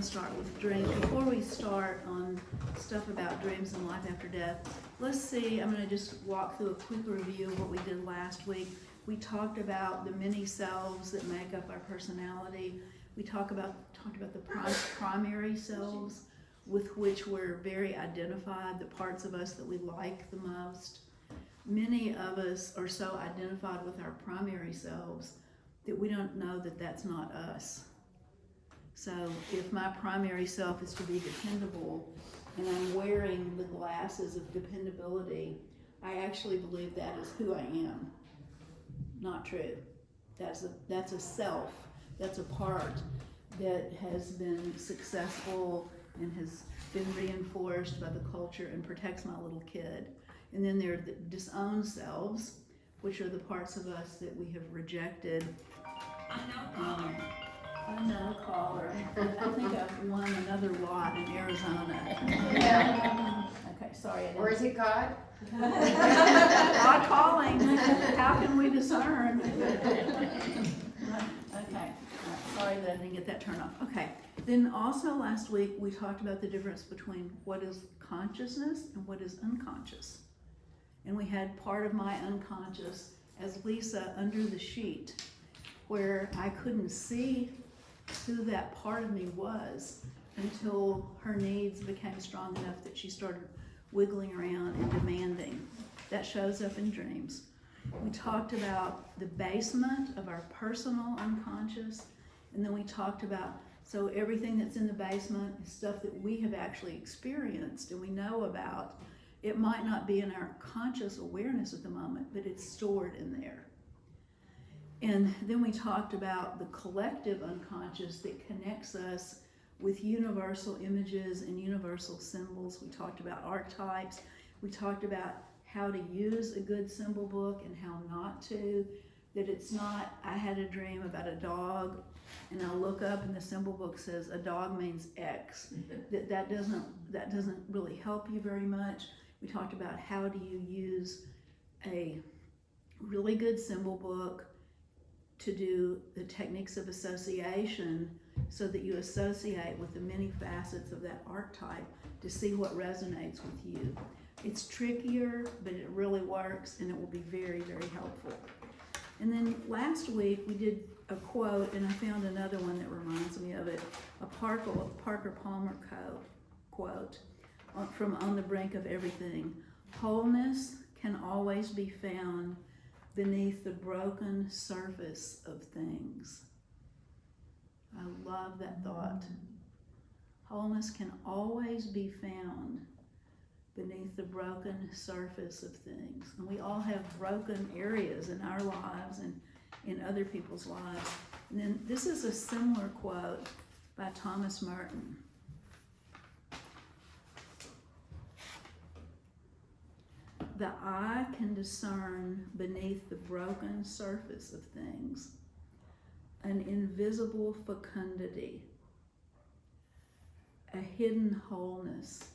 Start with dreams. Before we start on stuff about dreams and life after death, let's see, I'm going to just walk through a quick review of what we did last week. We talked about the many selves that make up our personality. We talked about the primary selves with which we're very identified, the parts of us that we like the most. Many of us are so identified with our primary selves that we don't know that that's not us. So if my primary self is to be dependable and I'm wearing the glasses of dependability, I actually believe that is who I am. Not true. That's a self. That's a part that has been successful and has been reinforced by the culture and protects my little kid. And then there are the disowned selves, which are the parts of us that we have rejected. Unknown caller. I think I've won another lot in Arizona. Okay, sorry. Or is it God? God calling. How can we discern? Okay, sorry that I didn't get that turned off. Okay, then also last week we talked about the difference between what is consciousness and what is unconscious. And we had part of my unconscious as Lisa under the sheet, where I couldn't see who that part of me was until her needs became strong enough that she started wiggling around and demanding. That shows up in dreams. We talked about the basement of our personal unconscious, and then we talked about, so everything that's in the basement is stuff that we have actually experienced and we know about. It might not be in our conscious awareness at the moment, but it's stored in there. And then we talked about the collective unconscious that connects us with universal images and universal symbols. We talked about archetypes. We talked about how to use a good symbol book and how not to. That it's not, I had a dream about a dog and I look up and the symbol book says a dog means X. That doesn't really help you very much. We talked about how do you use a really good symbol book to do the techniques of association so that you associate with the many facets of that archetype to see what resonates with you. It's trickier, but it really works and it will be very, very helpful. And then last week we did a quote, and I found another one that reminds me of it, a Parker Palmer quote from On the Brink of Everything. Wholeness can always be found beneath the broken surface of things. I love that thought. Wholeness can always be found beneath the broken surface of things. And we all have broken areas in our lives and in other people's lives. And then this is a similar quote by Thomas Merton. The eye can discern beneath the broken surface of things an invisible fecundity, a hidden wholeness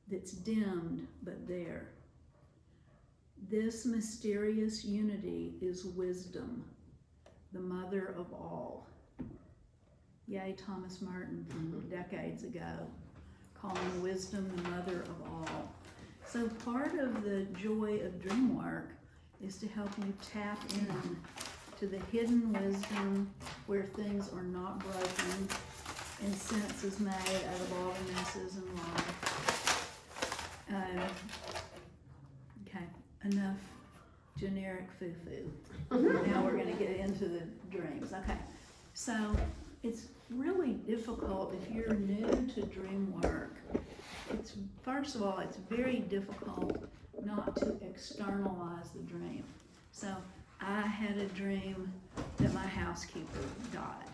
that's dimmed but there. This mysterious unity is wisdom, the mother of all. Yay, Thomas Merton from decades ago, calling wisdom the mother of all. So part of the joy of dream work is to help you tap in to the hidden wisdom where things are not broken and sense is made out of all the messes in life. Okay, enough generic foo-foo. Now we're going to get into the dreams. Okay, so it's really difficult if you're new to dream work. First of all, it's very difficult not to externalize the dream. So I had a dream that my housekeeper died.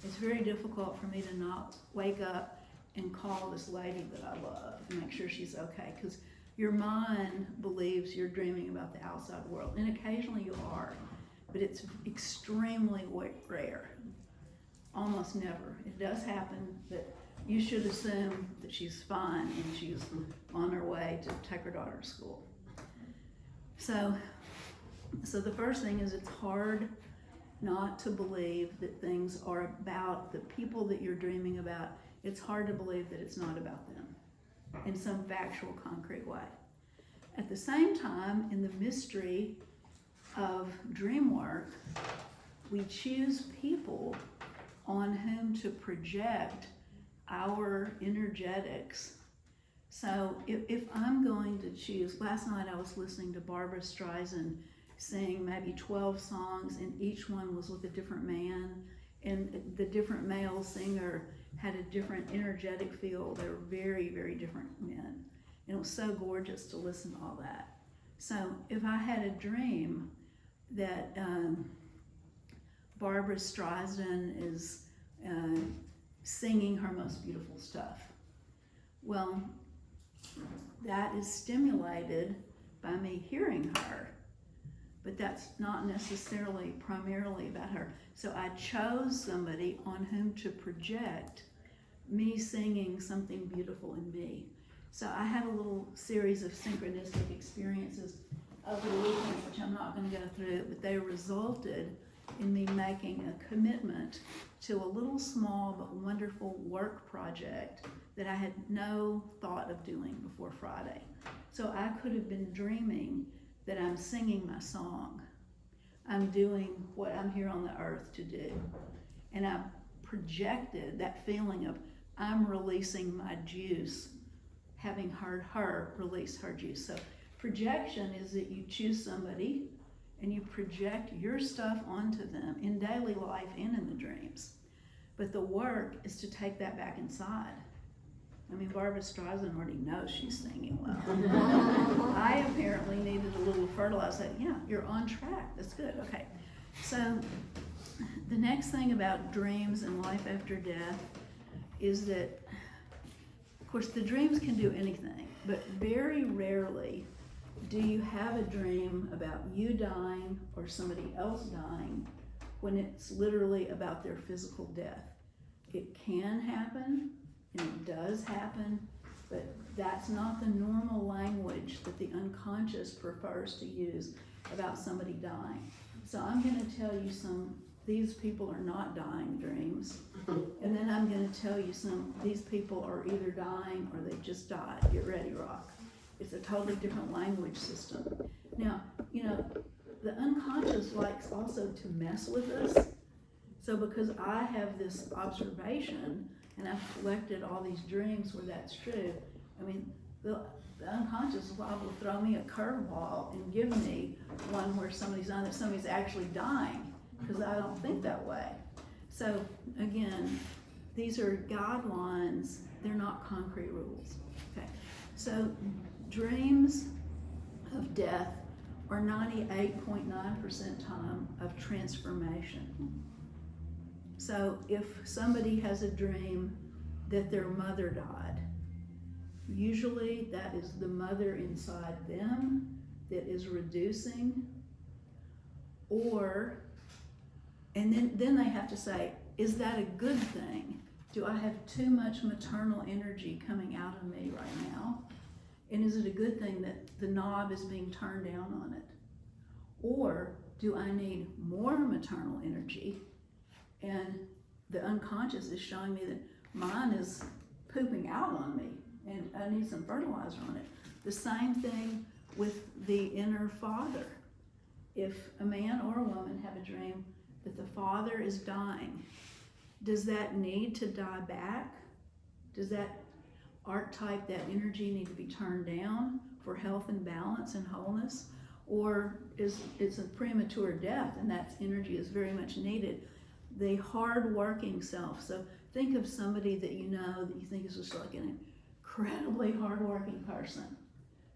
It's very difficult for me to not wake up and call this lady that I love and make sure she's okay, because your mind believes you're dreaming about the outside world, and occasionally you are, but it's extremely rare, almost never. It does happen, but you should assume that she's fine and she's on her way to take her daughter to school. So the first thing is it's hard not to believe that things are about the people that you're dreaming about. It's hard to believe that it's not about them in some factual, concrete way. At the same time, in the mystery of dream work, we choose people on whom to project our energetics. So if I'm going to choose, last night I was listening to Barbara Streisand sing maybe 12 songs, and each one was with a different man, and the different male singer had a different energetic field. They were very, very different men. And it was so gorgeous to listen to all that. So if I had a dream that Barbara Streisand is singing her most beautiful stuff, well, that is stimulated by me hearing her, but that's not necessarily primarily about her. So I chose somebody on whom to project me singing something beautiful in me. So I had a little series of synchronistic experiences over the weekend, which I'm not going to go through, but they resulted in me making a commitment to a little small but wonderful work project that I had no thought of doing before Friday. So I could have been dreaming that I'm singing my song. I'm doing what I'm here on the earth to do. And I projected that feeling of I'm releasing my juice, having heard her release her juice. So projection is that you choose somebody and you project your stuff onto them in daily life and in the dreams. But the work is to take that back inside. I mean, Barbara Streisand already knows she's singing well. I apparently needed a little fertilizer. Yeah, you're on track. That's good. Okay. So the next thing about dreams and life after death is that, of course, the dreams can do anything, but very rarely do you have a dream about you dying or somebody else dying when it's literally about their physical death. It can happen, and it does happen, but that's not the normal language that the unconscious prefers to use about somebody dying. So I'm going to tell you these people are not dying dreams, and then I'm going to tell you these people are either dying or they just died. Get ready, rock. It's a totally different language system. Now, the unconscious likes also to mess with us. So because I have this observation and I've collected all these dreams where that's true, I mean, the unconscious is liable to throw me a curveball and give me one where somebody's actually dying, because I don't think that way. So again, these are guidelines, they're not concrete rules. Okay. So dreams of death are 98.9% time of transformation. So if somebody has a dream that their mother died, usually that is the mother inside them that is reducing, and then they have to say, is that a good thing? Do I have too much maternal energy coming out of me right now? And is it a good thing that the knob is being turned down on it? Or do I need more maternal energy? And the unconscious is showing me that mine is pooping out on me and I need some fertilizer on it. The same thing with the inner father. If a man or a woman have a dream that the father is dying, does that need to die back? Does that archetype, that energy, need to be turned down for health and balance and wholeness? Or it's a premature death and that energy is very much needed? The hard-working self. So think of somebody that you know that you think is just like an incredibly hard-working person.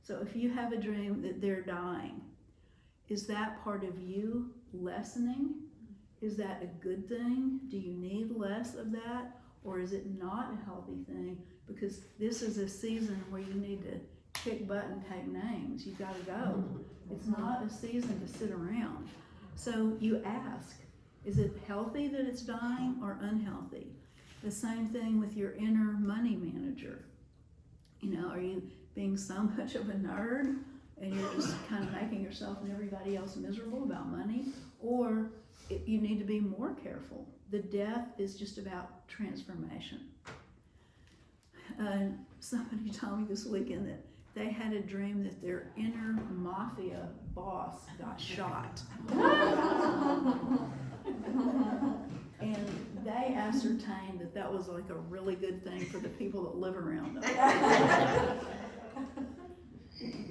So if you have a dream that they're dying, is that part of you lessening? Is that a good thing? Do you need less of that? Or is it not a healthy thing? Because this is a season where you need to kick butt and take names. You've got to go. It's not a season to sit around. So you ask, is it healthy that it's dying or unhealthy? The same thing with your inner money manager. Are you being so much of a nerd and you're just kind of making yourself and everybody else miserable about money? Or you need to be more careful. The death is just about transformation. Somebody told me this weekend that they had a dream that their inner mafia boss got shot. And they ascertained that that was like a really good thing for the people that live around them.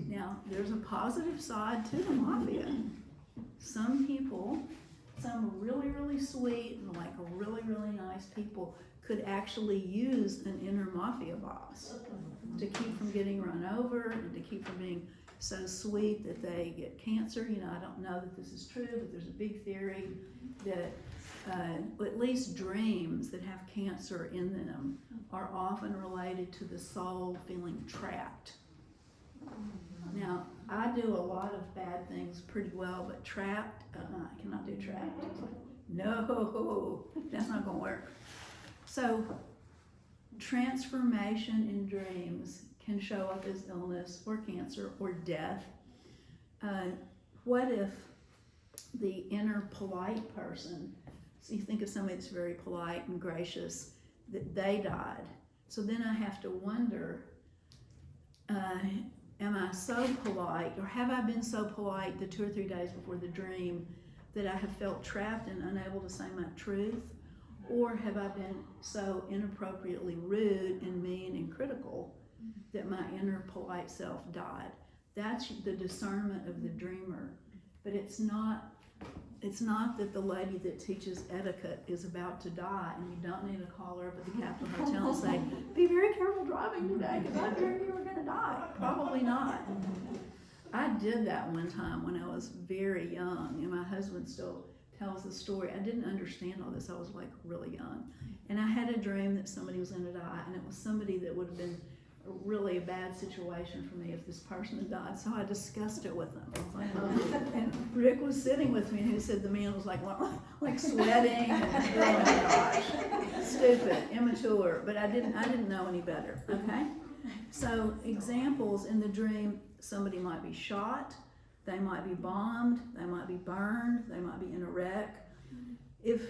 Now, there's a positive side to the mafia. Some people, some really, really sweet and like really, really nice people could actually use an inner mafia boss to keep from getting run over and to keep from being so sweet that they get cancer. You know, I don't know that this is true, but there's a big theory that at least dreams that have cancer in them are often related to the soul feeling trapped. Now, I do a lot of bad things pretty well, but trapped, I cannot do trapped. No, that's not gonna work. So, transformation in dreams can show up as illness or cancer or death. What if the inner polite person, so you think of somebody that's very polite and gracious, that they died. So then I have to wonder, am I so polite, or have I been so polite the 2 or 3 days before the dream that I have felt trapped and unable to say my truth? Or have I been so inappropriately rude and mean and critical that my inner polite self died? That's the discernment of the dreamer. But it's not that the lady that teaches etiquette is about to die and you don't need to call her up at the Capitol Hotel and say, be very careful driving today because I feared you were going to die. Probably not. I did that one time when I was very young, and my husband still tells the story. I didn't understand all this. I was like really young. And I had a dream that somebody was going to die, and it was somebody that would have been really a bad situation for me if this person had died. So I discussed it with them. And Rick was sitting with me, and he said the man was like sweating. And, oh my gosh, stupid, immature. But I didn't know any better. Okay. So examples in the dream: somebody might be shot, they might be bombed, they might be burned, they might be in a wreck. If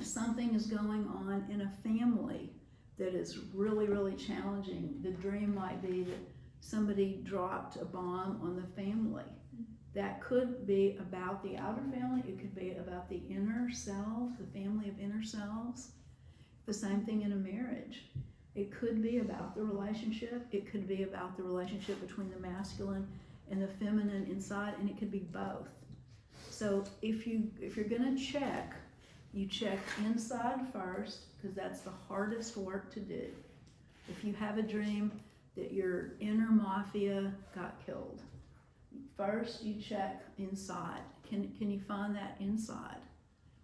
something is going on in a family that is really, really challenging, the dream might be that somebody dropped a bomb on the family. That could be about the outer family, it could be about the inner selves, the family of inner selves. The same thing in a marriage. It could be about the relationship, it could be about the relationship between the masculine and the feminine inside, and it could be both. So if you're gonna check, you check inside first, because that's the hardest work to do. If you have a dream that your inner mafia got killed, first you check inside. Can you find that inside?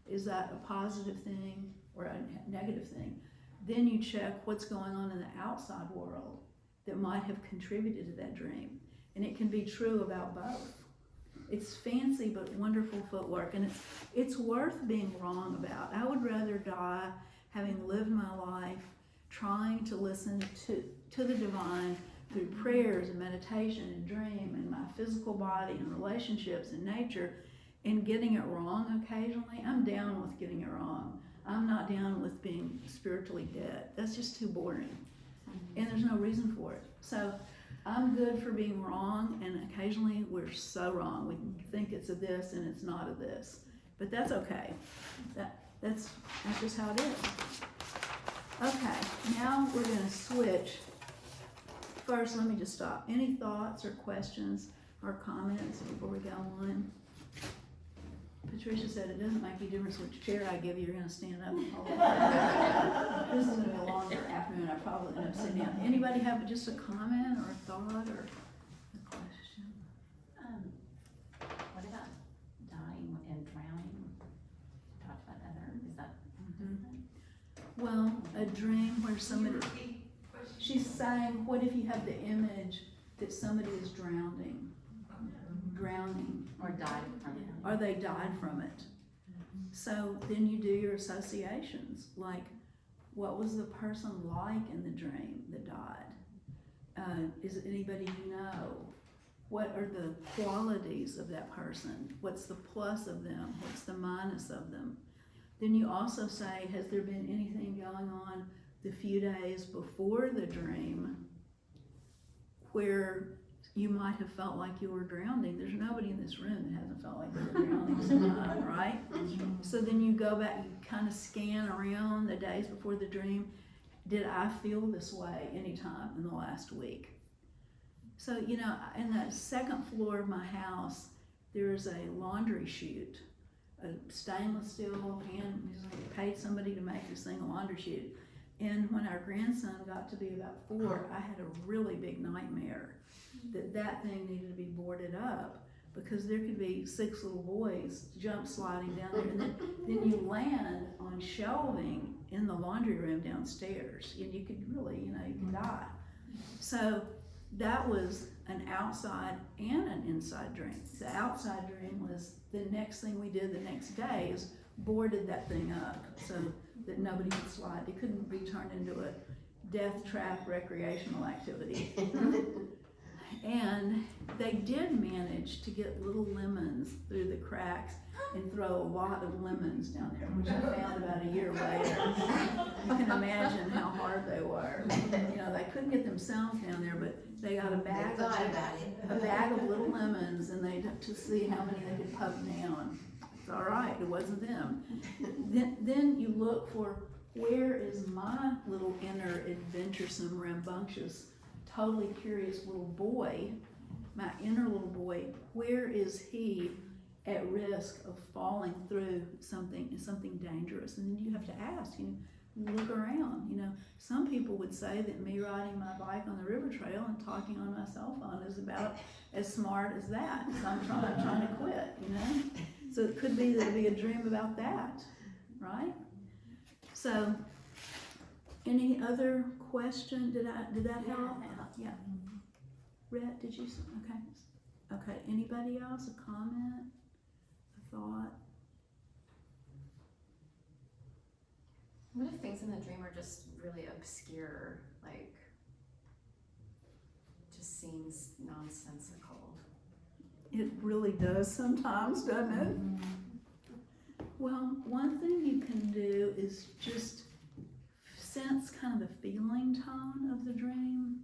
Is that a positive thing or a negative thing? Then you check what's going on in the outside world that might have contributed to that dream. And it can be true about both. It's fancy but wonderful footwork, and it's worth being wrong about. I would rather die having lived my life trying to listen to the divine through prayers and meditation and dream and my physical body and relationships and nature, and getting it wrong occasionally. I'm down with getting it wrong. I'm not down with being spiritually dead. That's just too boring. And there's no reason for it. So I'm good for being wrong, and occasionally we're so wrong. We think it's a this and it's not a this. But that's okay. That's just how it is. Okay, now we're going to switch. First, let me just stop. Any thoughts or questions or comments before we go on? Patricia said it doesn't make any difference which chair I give you, you're going to stand up and hold it. This is going to be a longer afternoon. I probably end up sitting down. Anybody have just a comment or a thought or a question? What about dying and drowning? Talked about that, or is that? Well, a dream where somebody, she's saying, what if you have the image that somebody is drowning, Or died from it. or they died from it. So then you do your associations, like what was the person like in the dream that died? Is it anybody you know? What are the qualities of that person? What's the plus of them? What's the minus of them? Then you also say, has there been anything going on the few days before the dream where you might have felt like you were drowning? There's nobody in this room that hasn't felt like they were drowning sometime, right? So then you go back, you kind of scan around the days before the dream. Did I feel this way anytime in the last week? So, you know, in the second floor of my house, there's a laundry chute, a stainless steel paid somebody to make this thing a laundry chute. And when our grandson got to be about 4, I had a really big nightmare that thing needed to be boarded up, because there could be 6 little boys jump sliding down there, and then you land on shelving in the laundry room downstairs, and you could really, you know, you could die. So that was an outside and an inside dream. The outside dream was the next thing we did the next day is boarded that thing up so that nobody could slide. It couldn't be turned into a death trap recreational activity. And they did manage to get little lemons through the cracks and throw a lot of lemons down there, which I found about a year later. You can imagine how hard they were. You know, they couldn't get themselves down there, but they got a bag of little lemons, and they to see how many they could poke down. It's all right, it wasn't them. Then you look for, where is my little inner adventuresome, rambunctious, totally curious little boy, my inner little boy, where is he at risk of falling through something dangerous? And then you have to ask, you look around, you know. Some people would say that me riding my bike on the river trail and talking on my cell phone is about as smart as that. So I'm trying to quit, you know. So it could be that it'd be a dream about that, right? So, any other question? Did that help? Yeah. Rhett, did you? Okay. Okay. Anybody else? A comment? A thought? What if things in the dream are just really obscure, like, just seems nonsensical? It really does sometimes, doesn't it? Well, one thing you can do is just sense kind of the feeling tone of the dream,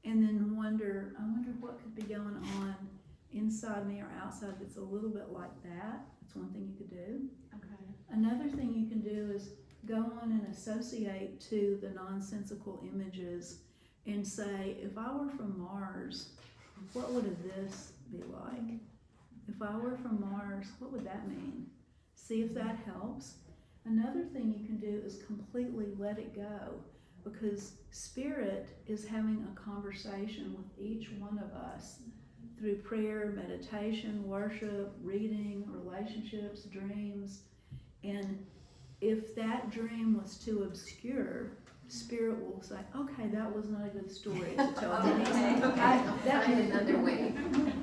and then I wonder what could be going on inside me or outside that's a little bit like that. That's one thing you could do. Okay. Another thing you can do is go on and associate to the nonsensical images and say, if I were from Mars, what would this be like? If I were from Mars, what would that mean? See if that helps. Another thing you can do is completely let it go, because Spirit is having a conversation with each one of us through prayer, meditation, worship, reading, relationships, dreams. And if that dream was too obscure, Spirit will say, okay, that was not a good story to tell Denise. Another way.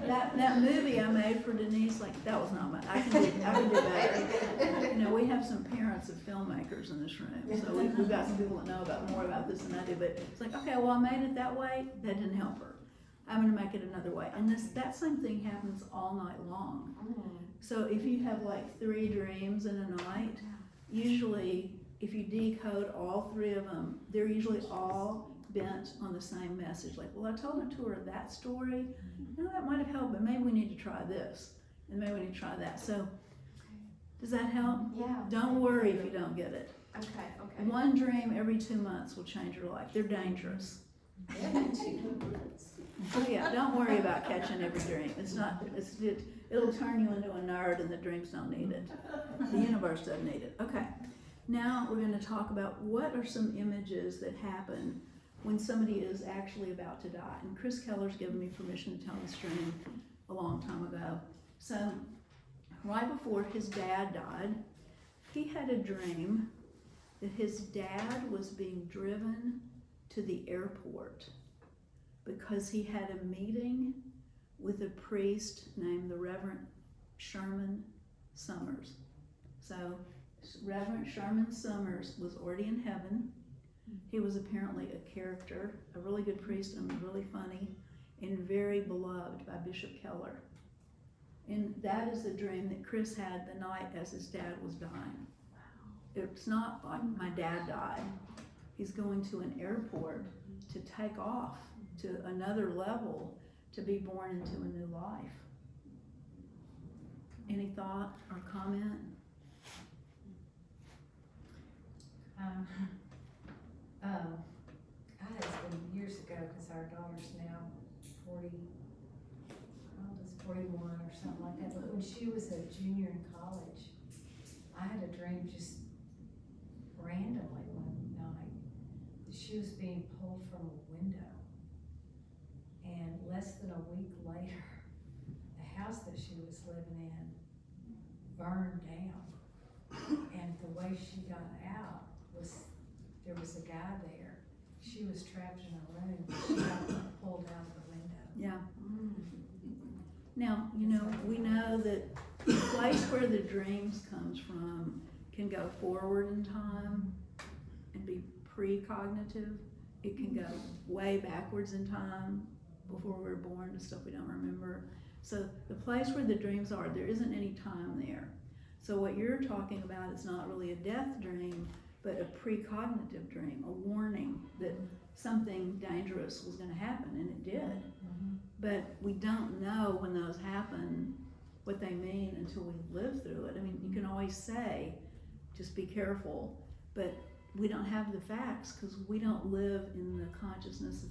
That movie I made for Denise, like, that was not I can do better. You know, we have some parents of filmmakers in this room, so we've got some people that know more about this than I do, but it's like, okay, well, I made it that way, that didn't help her. I'm gonna make it another way. And that same thing happens all night long. So if you have like 3 dreams in a night, usually if you decode all 3 of them, they're usually all bent on the same message. Like, well, I told her that story. No, that might have helped, but maybe we need to try this, and maybe we need to try that. So, does that help? Yeah. Don't worry if you don't get it. Okay. 1 dream every 2 months will change your life. They're dangerous. Oh yeah, don't worry about catching every dream. It'll turn you into a nerd, and the dreams don't need it. The universe doesn't need it. Okay. Now we're going to talk about what are some images that happen when somebody is actually about to die. And Chris Keller's given me permission to tell this dream a long time ago. So right before his dad died, he had a dream that his dad was being driven to the airport because he had a meeting with a priest named the Reverend Sherman Summers. So Reverend Sherman Summers was already in heaven. He was apparently a character, a really good priest, and really funny. and very beloved by Bishop Keller. And that is the dream that Chris had the night as his dad was dying. It's not like my dad died. He's going to an airport to take off to another level to be born into a new life. Any thought or comment? It's been years ago, because our daughter's now 41 or something like that, but when she was a junior in college, I had a dream just randomly one night that she was being pulled from a window, and less than a week later, the house that she was living in burned down, and the way she got out was, there was a guy there. She was trapped in a room, she got pulled out of the window. Yeah. Now, you know, we know that the place where the dreams comes from can go forward in time and be precognitive. It can go way backwards in time, before we were born, to stuff we don't remember. So the place where the dreams are, there isn't any time there. So what you're talking about is not really a death dream, but a precognitive dream, a warning that something dangerous was going to happen, and it did. But we don't know when those happen what they mean until we live through it. I mean, you can always say, just be careful, but we don't have the facts because we don't live in the consciousness of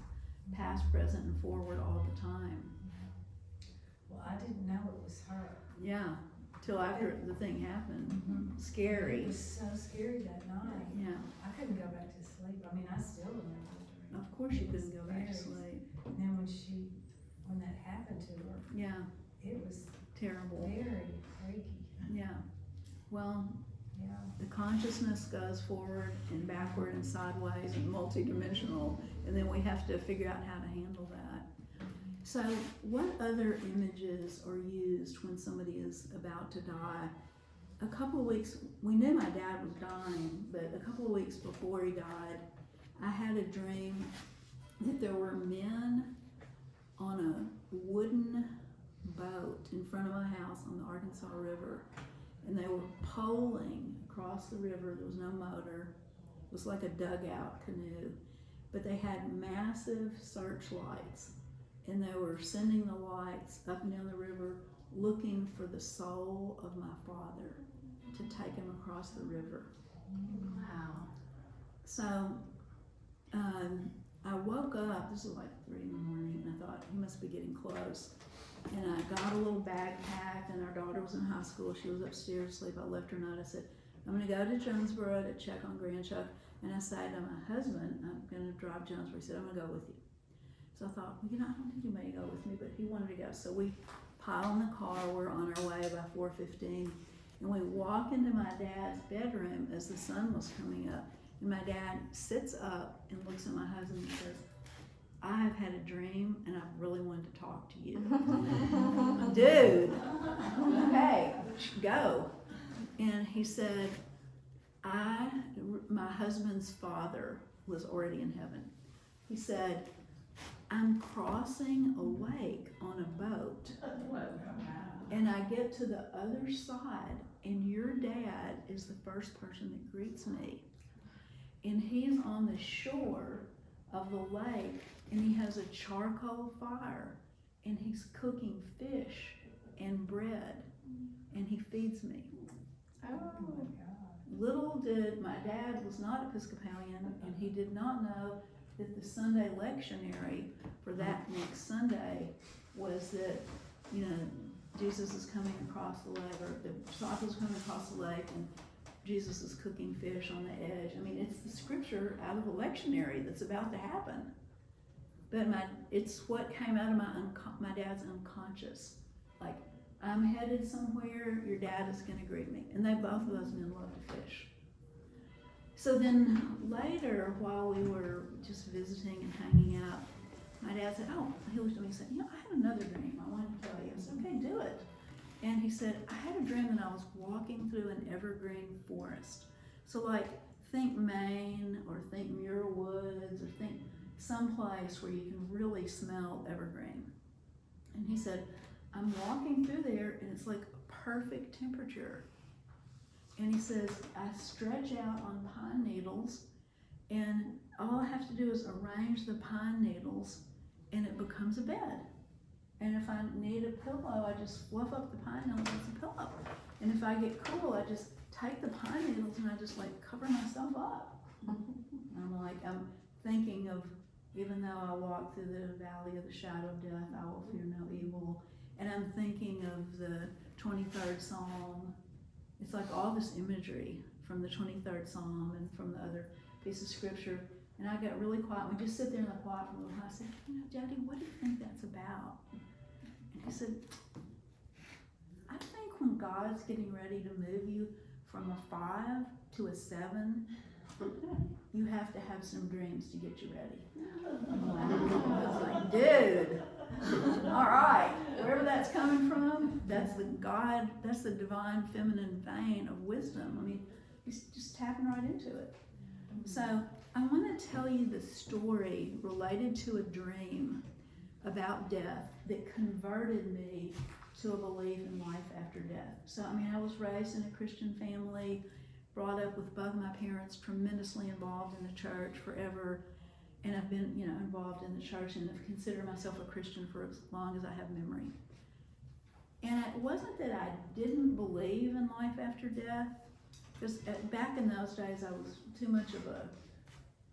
past, present, and forward all the time. Well, I didn't know it was her. Yeah, till after the thing happened. Scary. It was so scary that night. Yeah, I couldn't go back to sleep. I mean, I still remember the dream. of course you couldn't go back to sleep. And then when that happened to her, Yeah, it was terrible. very freaky. Yeah, well, Yeah. the consciousness goes forward and backward and sideways and multidimensional, and then we have to figure out how to handle that. So what other images are used when somebody is about to die? A couple of weeks, we knew my dad was dying, but a couple of weeks before he died, I had a dream that there were men on a wooden boat in front of my house on the Arkansas River, and they were poling across the river. There was no motor. It was like a dugout canoe, but they had massive searchlights, and they were sending the lights up and down the river looking for the soul of my father to take him across the river. Wow. So I woke up, this was like 3 in the morning, and I thought, he must be getting close. And I got a little bag packed, and our daughter was in high school. She was upstairs asleep. I left her note. I said, I'm going to go to Jonesboro to check on Grand Chuck. And I said to my husband, I'm going to drive Jonesboro. He said, I'm going to go with you. So I thought, well, you know, I don't think anybody go with me, but he wanted to go. So we pile in the car. We're on our way by 4:15. And we walk into my dad's bedroom as the sun was coming up. And my dad sits up and looks at my husband and says, I have had a dream and I really wanted to talk to you. Dude, okay, go. And he said, my husband's father was already in heaven. He said, I'm crossing a lake on a boat, and I get to the other side, and your dad is the first person that greets me. And he's on the shore of the lake, and he has a charcoal fire, and he's cooking fish and bread, and he feeds me. Oh my God. Little did, my dad was not Episcopalian, and he did not know that the Sunday lectionary for that next Sunday was that, you know, Jesus is coming across the lake, or the disciples coming across the lake, and Jesus is cooking fish on the edge. I mean, it's the scripture out of the lectionary that's about to happen. But it's what came out of my dad's unconscious. Like, I'm headed somewhere, your dad is gonna greet me. And both of those men love to fish. So then later, while we were just visiting and hanging out, my dad said, he looked at me and said, I had another dream I wanted to tell you. I said, okay, do it. And he said, I had a dream that I was walking through an evergreen forest. So like, think Maine, or think Muir Woods, or think someplace where you can really smell evergreen. And he said, I'm walking through there and it's like perfect temperature. And he says, I stretch out on pine needles and all I have to do is arrange the pine needles and it becomes a bed. And if I need a pillow, I just fluff up the pine needles and it's a pillow. And if I get cool, I just take the pine needles and I just like cover myself up. I'm thinking of, even though I walk through the valley of the shadow of death, I will fear no evil. And I'm thinking of the 23rd Psalm. It's like all this imagery from the 23rd Psalm and from the other piece of scripture. And I got really quiet. We just sit there in the quiet for a little while. I said, Daddy, what do you think that's about? And he said, I think when God's getting ready to move you from a 5 to a 7, you have to have some dreams to get you ready. I was like, dude, all right, wherever that's coming from, that's the divine feminine vein of wisdom. I mean, he's just tapping right into it. So I want to tell you the story related to a dream about death that converted me to a belief in life after death. So, I mean, I was raised in a Christian family, brought up with both my parents tremendously involved in the church forever, and I've been, involved in the church and have considered myself a Christian for as long as I have memory. And it wasn't that I didn't believe in life after death, because back in those days I was too much of a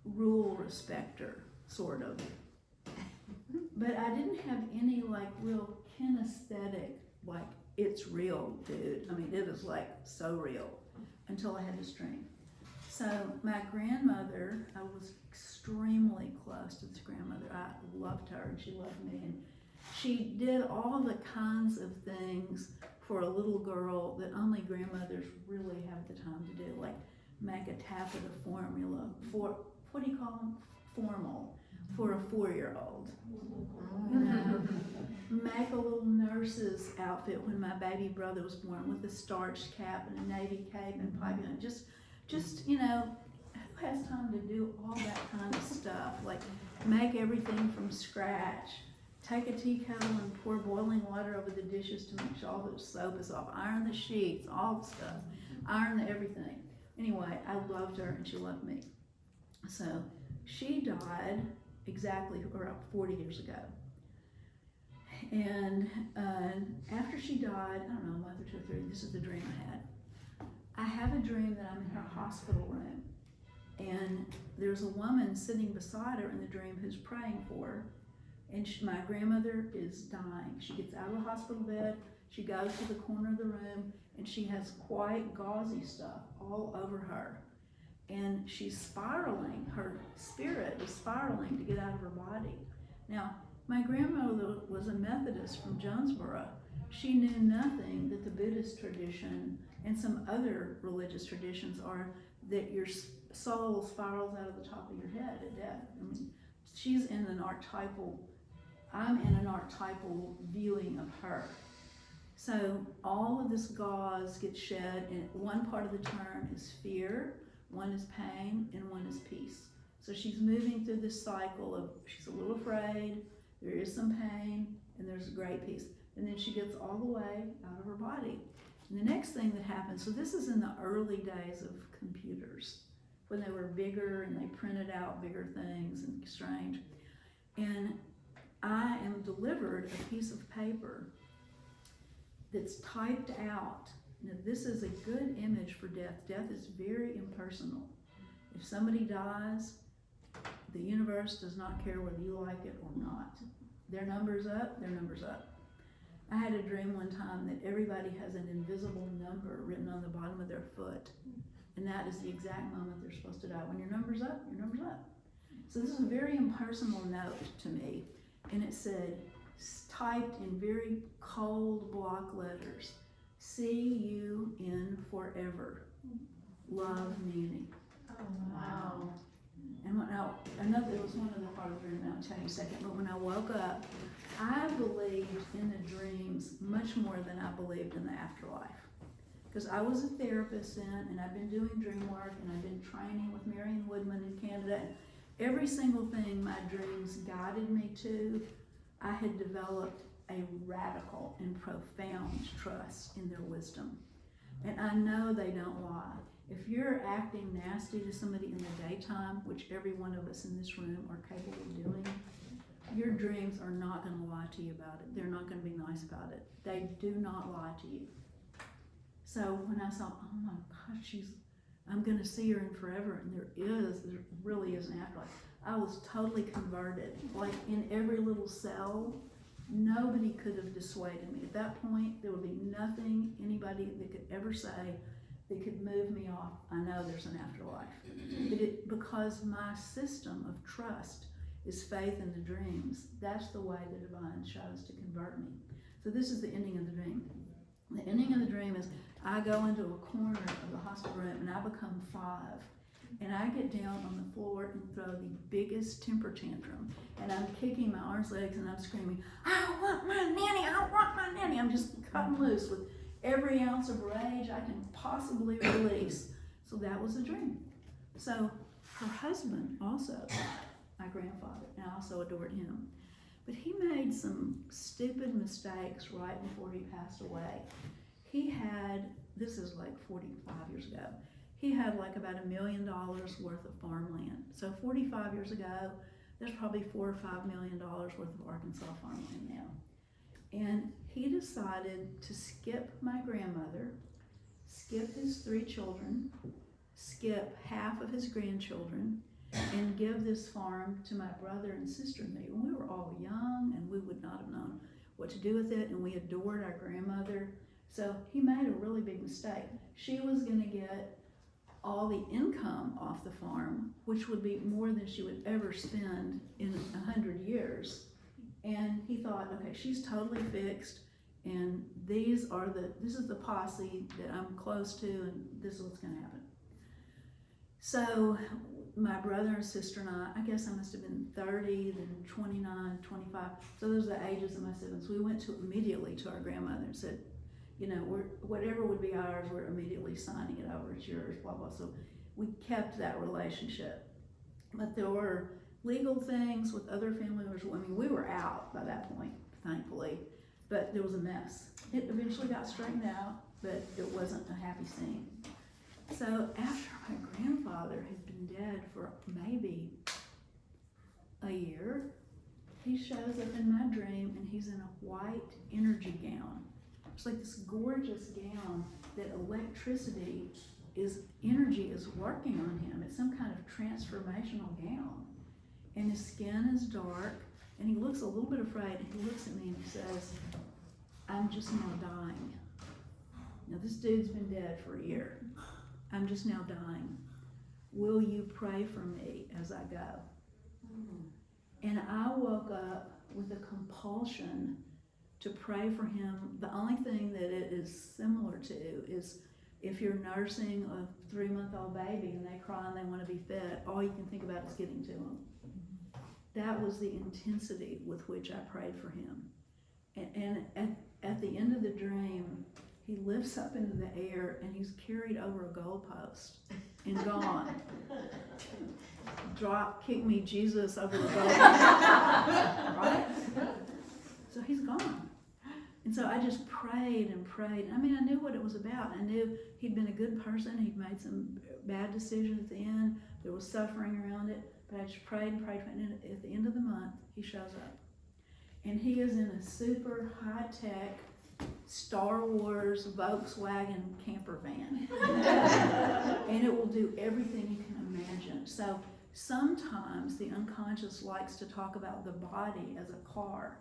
rule respecter, sort of. But I didn't have any real kinesthetic, it's real, dude. I mean, it is so real, until I had this dream. So my grandmother, I was extremely close to this grandmother. I loved her and she loved me. And she did all the kinds of things for a little girl that only grandmothers really have the time to do, like make a taffeta formula for, what do you call them? Formal, for a 4-year-old. Make a little nurse's outfit when my baby brother was born with a starched cap and a navy cape and pipe. Just who has time to do all that kind of stuff? Like make everything from scratch. Take a tea kettle and pour boiling water over the dishes to make sure all the soap is off. Iron the sheets, all the stuff. Iron everything. Anyway, I loved her and she loved me. So she died exactly around 40 years ago. And after she died, I don't know, a month or 2 or 3, this is the dream I had. I have a dream that I'm in her hospital room. And there's a woman sitting beside her in the dream who's praying for her. And my grandmother is dying. She gets out of the hospital bed, she goes to the corner of the room, and she has white gauzy stuff all over her. And she's spiraling, her spirit is spiraling to get out of her body. Now, my grandmother was a Methodist from Jonesboro. She knew nothing that the Buddhist tradition and some other religious traditions are that your soul spirals out of the top of your head at death. I mean, she's in an archetypal, I'm in an archetypal viewing of her. So all of this gauze gets shed, and one part of the term is fear, one is pain, and one is peace. So she's moving through this cycle of, she's a little afraid, there is some pain, and there's a great peace. And then she gets all the way out of her body. And the next thing that happens, so this is in the early days of computers, when they were bigger and they printed out bigger things and strange. And I am delivered a piece of paper that's typed out. Now this is a good image for death. Death is very impersonal. If somebody dies, the universe does not care whether you like it or not. Their number's up, their number's up. I had a dream one time that everybody has an invisible number written on the bottom of their foot. And that is the exact moment they're supposed to die. When your number's up, your number's up. So this is a very impersonal note to me. And it said, typed in very cold block letters, see you in forever. Love, Nanny. Oh, wow. And when I know it was one of the part of the dream, and I'll tell you in a second, but when I woke up, I believed in the dreams much more than I believed in the afterlife. Because I was a therapist then, and I've been doing dream work, and I've been training with Marion Woodman in Canada. every single thing my dreams guided me to, I had developed a radical and profound trust in their wisdom. And I know they don't lie. If you're acting nasty to somebody in the daytime, which every one of us in this room are capable of doing, your dreams are not going to lie to you about it. They're not going to be nice about it. They do not lie to you. So when I saw, oh my gosh, I'm going to see her in forever, and there really is an afterlife. I was totally converted. Like in every little cell, nobody could have dissuaded me. At that point, there would be nothing anybody that could ever say that could move me off. I know there's an afterlife. But because my system of trust is faith in the dreams, that's the way the divine chose to convert me. So this is the ending of the dream. The ending of the dream is I go into a corner of the hospital room and I become 5. And I get down on the floor and throw the biggest temper tantrum. And I'm kicking my arms, legs, and I'm screaming, I don't want my nanny, I don't want my nanny. I'm just cutting loose with every ounce of rage I can possibly release. So that was the dream. So her husband also died, my grandfather, and I also adored him. But he made some stupid mistakes right before he passed away. He had, this is like 45 years ago, he had like about $1 million worth of farmland. So 45 years ago, there's probably $4 or $5 million worth of Arkansas farmland now. And he decided to skip my grandmother, skip his 3 children, skip half of his grandchildren, and give this farm to my brother and sister and me. When we were all young and we would not have known what to do with it, and we adored our grandmother. So he made a really big mistake. She was going to get all the income off the farm, which would be more than she would ever spend in 100 years. And he thought, okay, she's totally fixed, and this is the posse that I'm close to, and this is what's going to happen. So my brother and sister and I guess I must have been 30, then 29, 25. So those are the ages of my siblings. We went immediately to our grandmother and said, you know, whatever would be ours, we're immediately signing it over. It's yours, blah, blah. So we kept that relationship. But there were legal things with other family members. I mean, we were out by that point, thankfully, but there was a mess. It eventually got straightened out, but it wasn't a happy scene. So after my grandfather had been dead for maybe a year, he shows up in my dream and he's in a white energy gown. It's like this gorgeous gown that energy is working on him. It's some kind of transformational gown. And his skin is dark, and he looks a little bit afraid, and he looks at me and he says, I'm just now dying. Now this dude's been dead for a year. I'm just now dying. Will you pray for me as I go? And I woke up with a compulsion to pray for him. The only thing that it is similar to is if you're nursing a 3-month-old baby and they cry and they want to be fed, all you can think about is getting to them. That was the intensity with which I prayed for him. And at the end of the dream, he lifts up into the air and he's carried over a goalpost and gone. Drop, kick me, Jesus, over the goalpost. Right? So he's gone. And so I just prayed and prayed. I mean, I knew what it was about. I knew he'd been a good person. He'd made some bad decisions at the end. There was suffering around it. But I just prayed and prayed. And at the end of the month, he shows up. And he is in a super high-tech Star Wars Volkswagen camper van. And it will do everything you can imagine. So sometimes the unconscious likes to talk about the body as a car.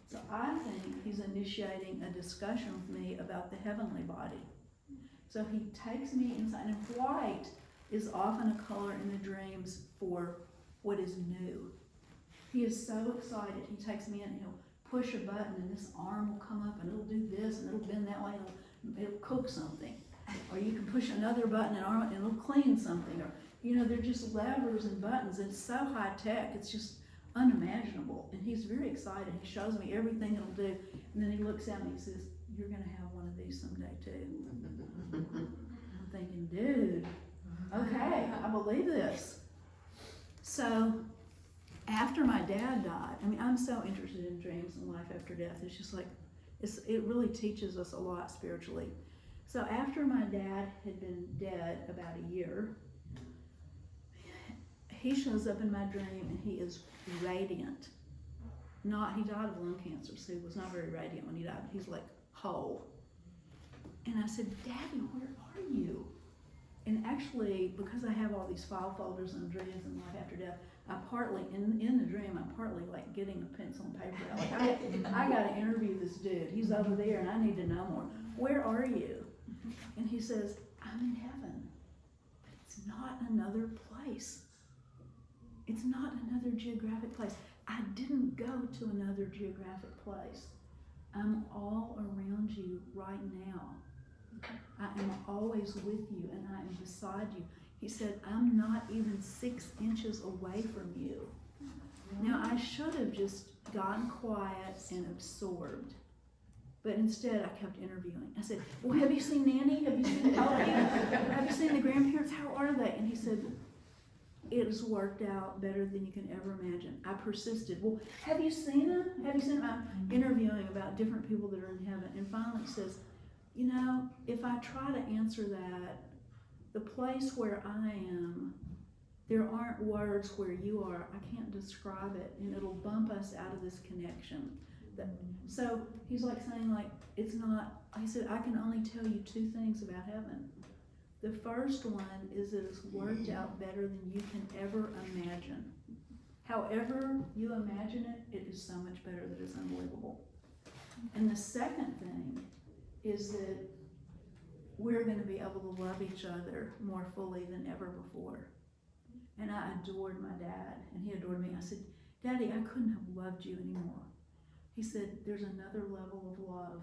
So I think he's initiating a discussion with me about the heavenly body. So he takes me inside, and white is often a color in the dreams for what is new. He is so excited. He takes me in and he'll push a button and this arm will come up and it'll do this and it'll bend that way and it'll cook something. Or you can push another button and it'll clean something. Or, you know, they're just levers and buttons. It's so high tech, it's just unimaginable. And he's very excited. He shows me everything it'll do. And then he looks at me and says, you're going to have one of these someday too. I'm thinking, dude, okay, I believe this. So, after my dad died, I mean, I'm so interested in dreams and life after death. It's just like, it really teaches us a lot spiritually. So after my dad had been dead about a year, he shows up in my dream and he is radiant. He died of lung cancer, so he was not very radiant when he died. He's like whole. And I said, Daddy, where are you? And actually, because I have all these file folders on dreams and life after death, I partly, in the dream, I'm partly like getting a pencil and paper out. Like, I gotta interview this dude. He's over there and I need to know more. Where are you? And he says, I'm in heaven. But it's not another place. It's not another geographic place. I didn't go to another geographic place. I'm all around you right now. I am always with you and I am beside you. He said, I'm not even 6 inches away from you. Now, I should have just gotten quiet and absorbed. But instead, I kept interviewing. I said, well, have you seen Nanny? Have you seen Ellie? Have you seen the grandparents? How are they? And he said, it has worked out better than you can ever imagine. I persisted. Well, have you seen them? Have you seen them? I'm interviewing about different people that are in heaven. And finally he says, you know, if I try to answer that, the place where I am, there aren't words where you are. I can't describe it, and it'll bump us out of this connection. So he's like saying, like, it's not, he said, I can only tell you 2 things about heaven. The first one is that it's worked out better than you can ever imagine. However you imagine it, it is so much better that it's unbelievable. And the second thing is that we're going to be able to love each other more fully than ever before. And I adored my dad, and he adored me. I said, Daddy, I couldn't have loved you anymore. He said, there's another level of love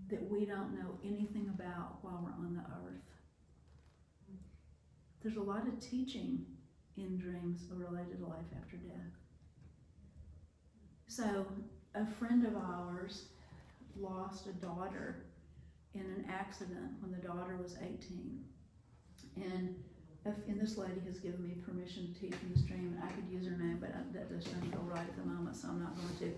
that we don't know anything about while we're on the earth. There's a lot of teaching in dreams related to life after death. So a friend of ours lost a daughter in an accident when the daughter was 18. And this lady has given me permission to teach in this dream, and I could use her name, but that doesn't feel right at the moment, so I'm not going to.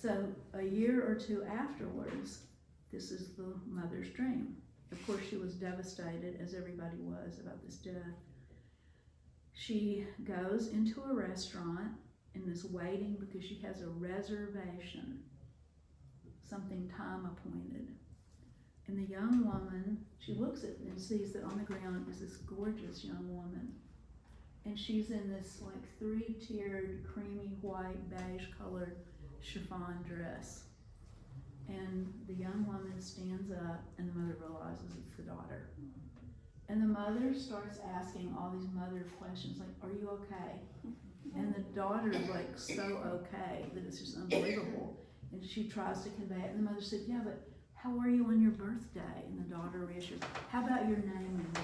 So a year or 2 afterwards, this is the mother's dream. Of course, she was devastated, as everybody was, about this death. She goes into a restaurant and is waiting because she has a reservation, something time appointed. And the young woman, she looks at it and sees that on the ground is this gorgeous young woman. And she's in this like 3-tiered, creamy white, beige colored chiffon dress. And the young woman stands up and the mother realizes it's the daughter. And the mother starts asking all these mother questions like, are you okay? And the daughter is like so okay that it's just unbelievable. And she tries to convey it. And the mother said, yeah, but how are you on your birthday? And the daughter reassures, how about your naming day?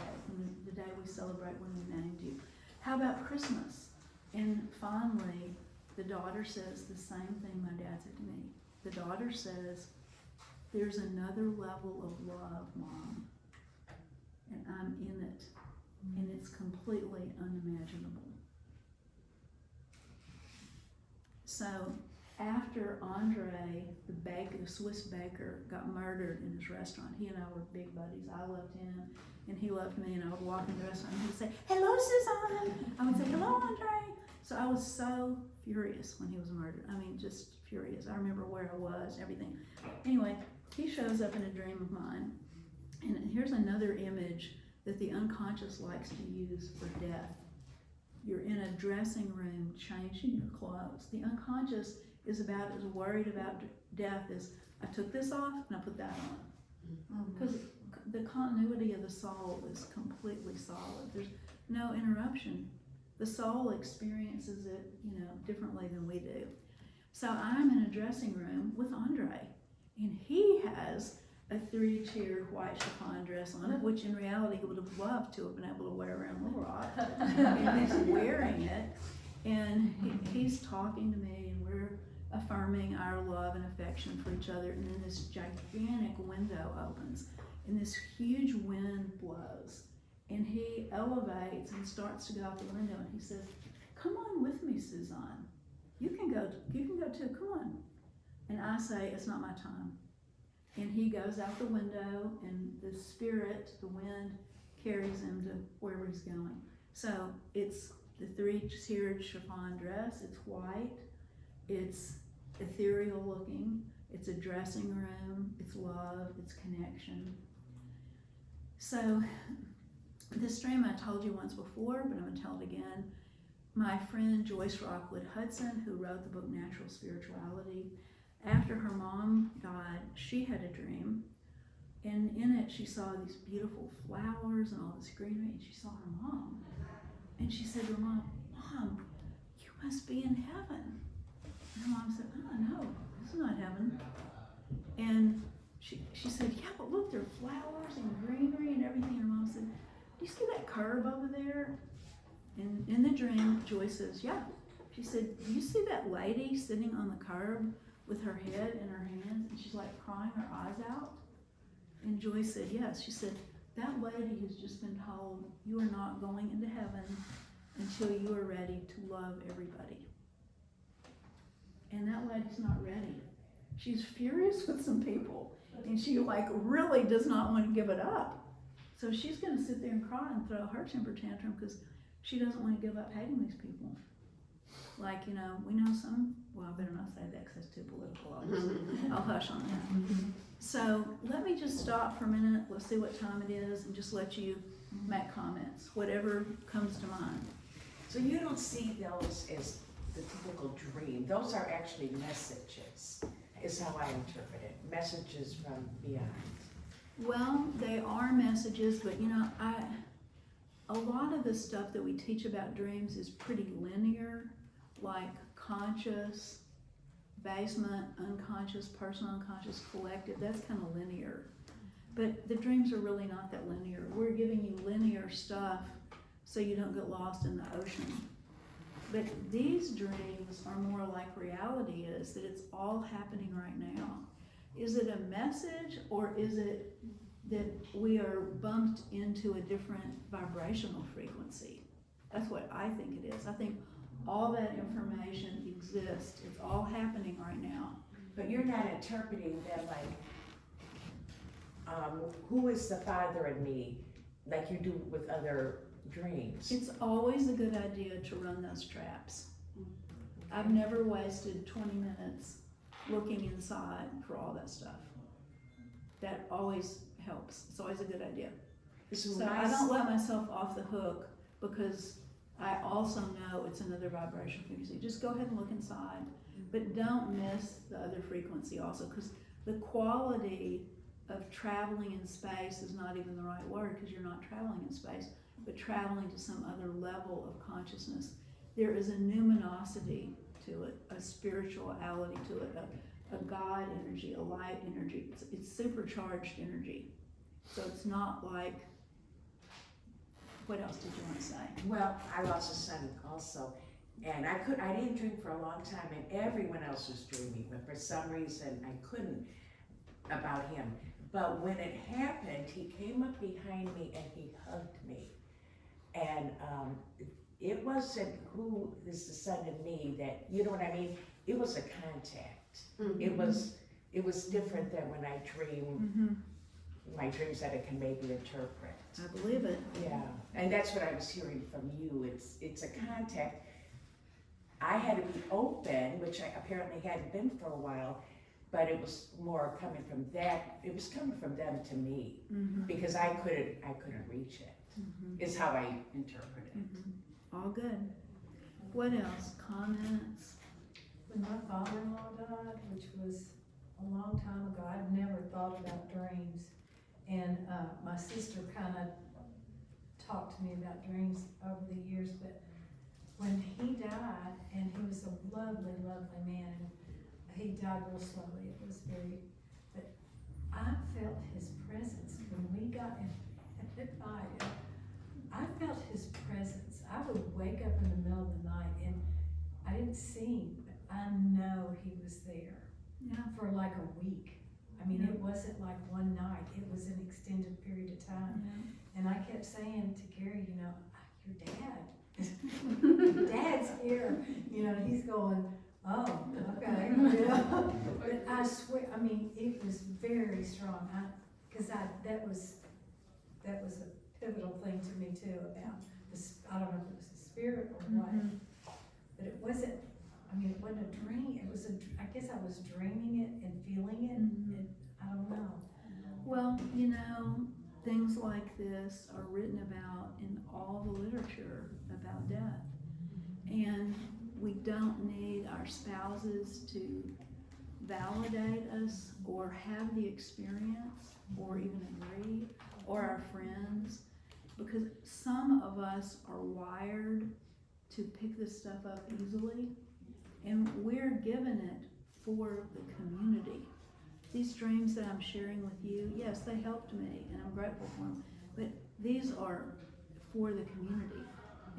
The day we celebrate when we named you. How about Christmas? And finally, the daughter says the same thing my dad said to me. The daughter says, there's another level of love, Mom, and I'm in it, and it's completely unimaginable. So after Andre, the Swiss baker, got murdered in his restaurant, he and I were big buddies. I loved him, and he loved me, and I would walk in the restaurant, and he would say, hello, Suzanne. I would say, hello, Andre. So I was so furious when he was murdered. I mean, just furious. I remember where I was, everything. Anyway, he shows up in a dream of mine, and here's another image that the unconscious likes to use for death. You're in a dressing room changing your clothes. The unconscious is about as worried about death as I took this off and I put that on. Because the continuity of the soul is completely solid. There's no interruption. The soul experiences it, differently than we do. So I'm in a dressing room with Andre, and he has a 3-tiered white chiffon dress on it, which in reality he would have loved to have been able to wear around Little Rock. And he's wearing it, and he's talking to me, and we're affirming our love and affection for each other. And then this gigantic window opens, and this huge wind blows, And he elevates and starts to go out the window, and he says, "Come on with me, Suzanne. You can go too, come on." And I say, "It's not my time." And he goes out the window, and the spirit, the wind, carries him to wherever he's going. So it's the three-tiered chiffon dress. It's white. It's ethereal looking. It's a dressing room. It's love. It's connection. So this dream I told you once before, but I'm going to tell it again. My friend Joyce Rockwood Hudson, who wrote the book Natural Spirituality, after her mom died, she had a dream, and in it she saw these beautiful flowers and all this greenery, and she saw her mom, and she said to her mom, "Mom, you must be in heaven." And her mom said, "Oh no, this is not heaven." And she said, "Yeah, but look, there are flowers and greenery and everything." And her mom said, "Do you see that curb over there?" And in the dream, Joyce says, "Yeah." She said, "Do you see that lady sitting on the curb with her head in her hands, and she's like crying her eyes out?" And Joyce said, "Yes." She said, "That lady has just been told you are not going into heaven until you are ready to love everybody." And that lady's not ready. She's furious with some people, and she like really does not want to give it up. So she's going to sit there and cry and throw her temper tantrum because she doesn't want to give up hating these people. Like, we know some, well, I better not say that because it's too political, obviously. I'll hush on that. So let me just stop for a minute. Let's see what time it is and just let you make comments, whatever comes to mind. So you don't see those as the typical dream. Those are actually messages, is how I interpret it. Messages from beyond. Well, they are messages, but a lot of the stuff that we teach about dreams is pretty linear, like conscious, basement, unconscious, personal unconscious, collective. That's kind of linear. But the dreams are really not that linear. We're giving you linear stuff so you don't get lost in the ocean. But these dreams are more like reality is, that it's all happening right now. Is it a message, or is it that we are bumped into a different vibrational frequency? That's what I think it is. I think all that information exists. It's all happening right now. But you're not interpreting them like, who is the father in me, like you do with other dreams. It's always a good idea to run those traps. I've never wasted 20 minutes looking inside for all that stuff. That always helps. It's always a good idea. So I don't let myself off the hook because I also know it's another vibration frequency. Just go ahead and look inside, but don't miss the other frequency also, because the quality of traveling in space is not even the right word, because you're not traveling in space, but traveling to some other level of consciousness. There is a numinosity to it, a spirituality to it, a God energy, a light energy. It's supercharged energy. So it's not like, what else did you want to say? Well, I lost a son also, and I didn't dream for a long time, and everyone else was dreaming, but for some reason I couldn't about him. But when it happened, he came up behind me and he hugged me. And it wasn't who is the son in me that, you know what I mean? It was a contact. Mm-hmm. It was different than when I dream, my dreams that I can maybe interpret. I believe it. Yeah, and that's what I was hearing from you. It's a contact. I had to be open, which I apparently hadn't been for a while, but it was more coming from that. It was coming from them to me because I couldn't reach it. Is how I interpret it. All good. What else? Comments? When my father-in-law died, which was a long time ago, I'd never thought about dreams. And my sister kind of talked to me about dreams over the years, but when he died, and he was a lovely, lovely man, and he died real slowly, it was but I felt his presence when we got in the night. I felt his presence. I would wake up in the middle of the night, and I didn't see him, but I know he was there for like a week. I mean, it wasn't like one night, it was an extended period of time. And I kept saying to Gary, you know, your dad's here, you know, and he's going, oh, okay, you know. But I swear, I mean, it was very strong, that was a pivotal thing to me too, about this, I don't know if it was the spirit or what, but it wasn't, I mean, it wasn't a dream, it was I guess I was dreaming it and feeling it, and I don't know. Well, you know, things like this are written about in all the literature about death. And we don't need our spouses to validate us or have the experience or even agree, or our friends, because some of us are wired to pick this stuff up easily, and we're given it for the community. These dreams that I'm sharing with you, yes, they helped me, and I'm grateful for them, but these are for the community.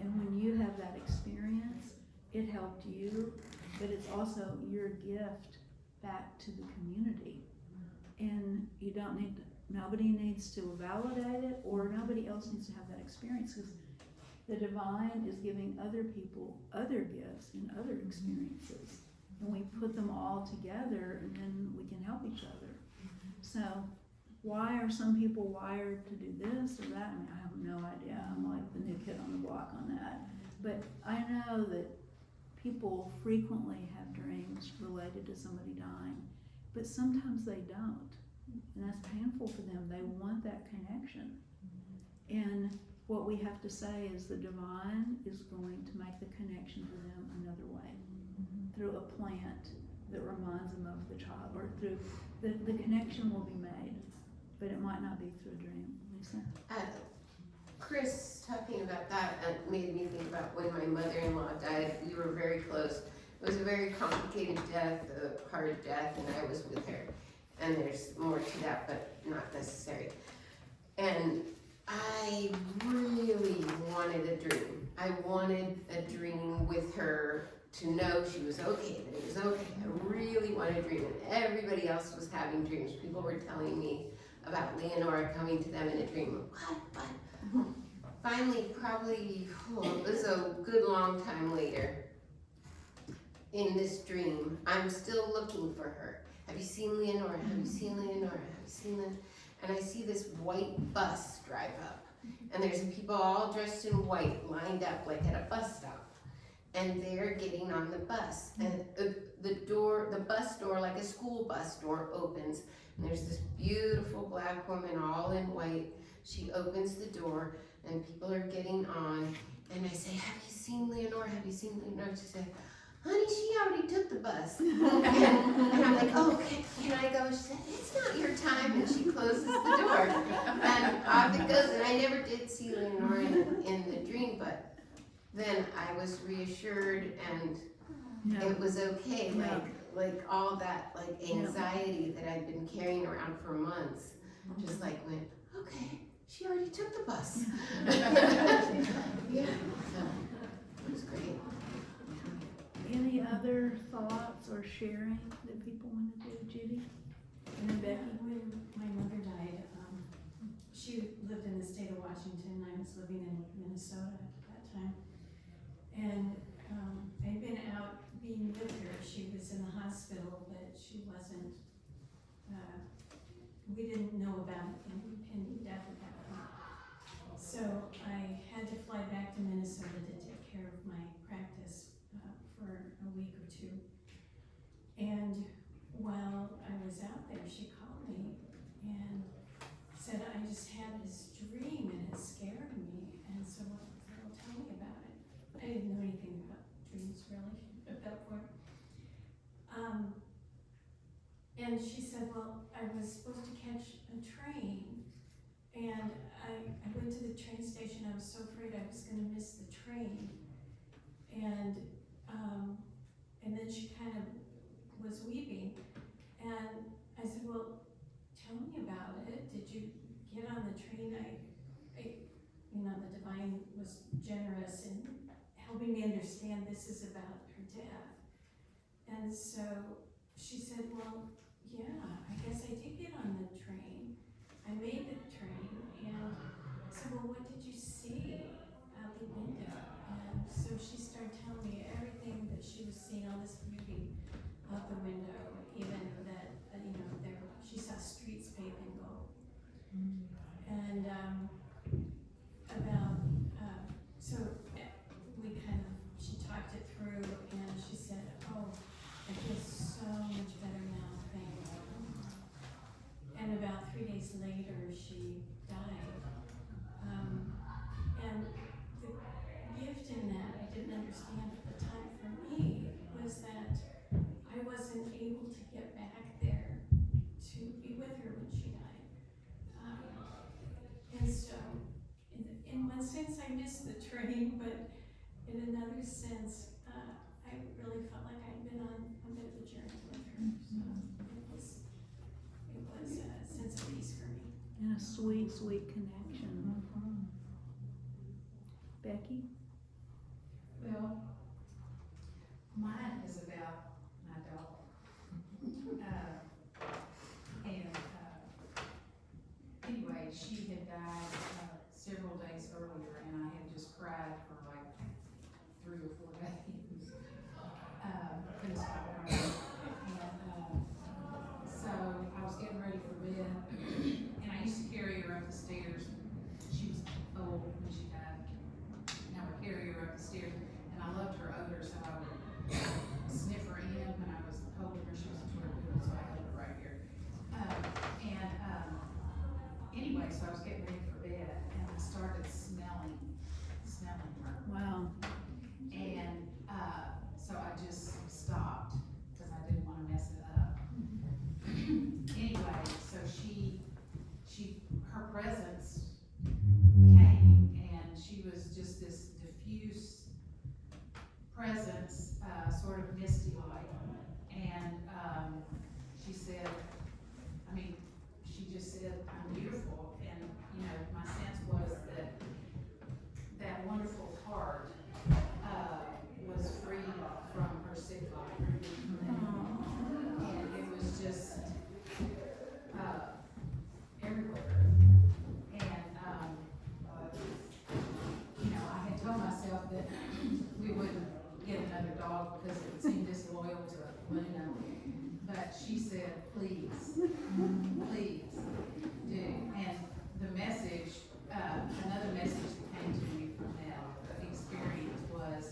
And when you have that experience, it helped you, but it's also your gift back to the community. And you don't need to, nobody needs to validate it, or nobody else needs to have that experience, because the divine is giving other people other gifts and other experiences. And we put them all together, and then we can help each other. So why are some people wired to do this or that? I mean, I have no idea. I'm like the new kid on the block on that. But I know that people frequently have dreams related to somebody dying, but sometimes they don't. And that's painful for them. They want that connection. And what we have to say is the divine is going to make the connection to them another way, through a plant that reminds them of the child, or through the connection will be made, but it might not be through a dream. Lisa? Chris, talking about that made me think about when my mother-in-law died. We were very close. It was a very complicated death, a hard death, and I was with her. And there's more to that, but not necessary. And I really wanted a dream. I wanted a dream with her to know she was okay, that it was okay. I really wanted a dream, and everybody else was having dreams. People were telling me about Leonora coming to them in a dream. What? Finally, probably, it was a good long time later, in this dream, I'm still looking for her. Have you seen Leonora? Have you seen Leonora? Have you seen them? And I see this white bus drive up, and there's people all dressed in white lined up like at a bus stop, and they're getting on the bus, and the bus door, like a school bus door, opens, and there's this beautiful black woman all in white. She opens the door, and people are getting on, and I say, have you seen Leonora? Have you seen Leonora? She said, honey, she already took the bus. and I'm like, oh, okay, can I go? She said, it's not your time, and she closes the door. And off it goes, and I never did see Leonora in the dream, but then I was reassured, and it was okay, like all that anxiety that I'd been carrying around for months, just went, okay, she already took the bus. Yeah, so it was great. Any other thoughts or sharing that people want to do, Judy? And then Becky? When my mother died, she lived in the state of Washington, and I was living in Minnesota at that time. And I'd been out being with her. She was in the hospital, but she wasn't, we didn't know about impending death at that point. So I had to fly back to Minnesota to take care of my practice for a week or two. And while I was out there, she called me and said, I just had this dream and it scared me. And so, well, tell me about it. I didn't know anything about dreams really at that point. And she said, well, I was supposed to catch a train, and I went to the train station. I was so afraid I was going to miss the train. And then she kind of was weeping, and I said, well, tell me about it. Did you get on the train? The divine was generous in helping me understand this is about her death. And so she said, well, yeah, I guess I did get on the train. I made the train, and so said, well, what did you see out the window? And so she started telling me everything that she was seeing, all this beauty out the window, even that, she saw streets paved in gold. And, so she talked it through, and she said, oh, I feel so much better now, thank you. And about 3 days later, she died. And the gift in that, I didn't understand at the time for me, was that I wasn't able to get back there to be with her when she died. And so, in one sense, I missed the train, but in another sense, I really felt like I'd been on a bit of a journey with her. So it was a sense of peace for me. And a sweet, sweet connection. Becky? Well, mine is about my dog. Anyway, she had died several days earlier, and I had just cried for like 3 or 4 days. Couldn't stop crying. And so I was getting ready for bed, and I used to carry her up the stairs. She was old when she died. And I would carry her up the stairs, and I loved her odor, so I would sniff her in when I was holding her. She was a tour poodle, so I held her right here. Anyway, so I was getting ready for bed, and I started smelling her. Wow. And so I just stopped because I didn't want to mess it up. Anyway, so her presence came, and she was just this diffuse presence, sort of misty-like. And she said, she just said, I'm beautiful. And, my sense was that wonderful heart was free from her sick body. And it was just everywhere. And, I had told myself that we wouldn't get another dog because it seemed disloyal to Luna. But she said, please do. And the message, another message that came to me from that experience was,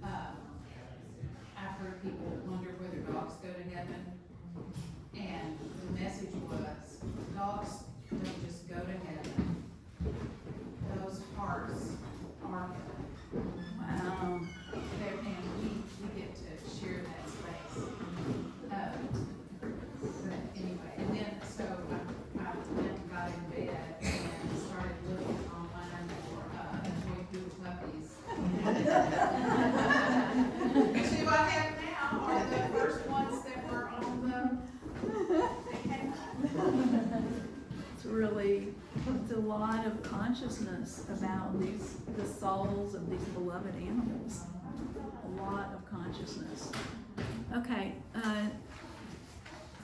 I've heard people wonder whether dogs go to heaven. And the message was, dogs don't just go to heaven. Those hearts are heaven. Wow. And we get to share that space. But anyway, and then so I went and got in bed and started looking online for toy poodle puppies. The 2 I have now are the first ones that were on they came up. It's a lot of consciousness about the souls of these beloved animals. A lot of consciousness. Okay,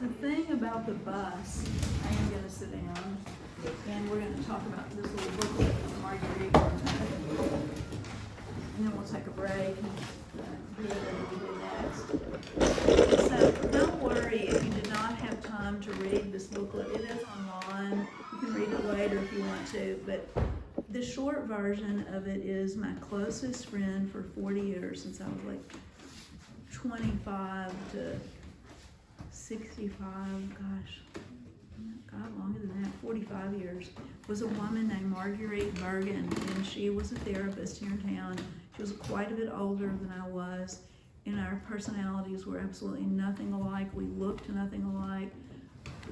the thing about the bus, I am gonna sit down and we're gonna talk about this little booklet from Marguerite. And then we'll take a break and do whatever we do next. So don't worry if you did not have time to read this booklet. It is online. You can read it later if you want to, but the short version of it is my closest friend for 40 years, since I was like 25 to 65, God, longer than that, 45 years, was a woman named Marguerite Bergen, and she was a therapist here in town. She was quite a bit older than I was, and our personalities were absolutely nothing alike. We looked nothing alike,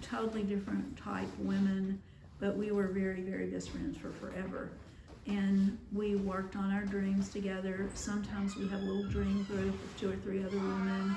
totally different type women, but we were very, very best friends for forever. And we worked on our dreams together. Sometimes we had a little dream group of 2 or 3 other women.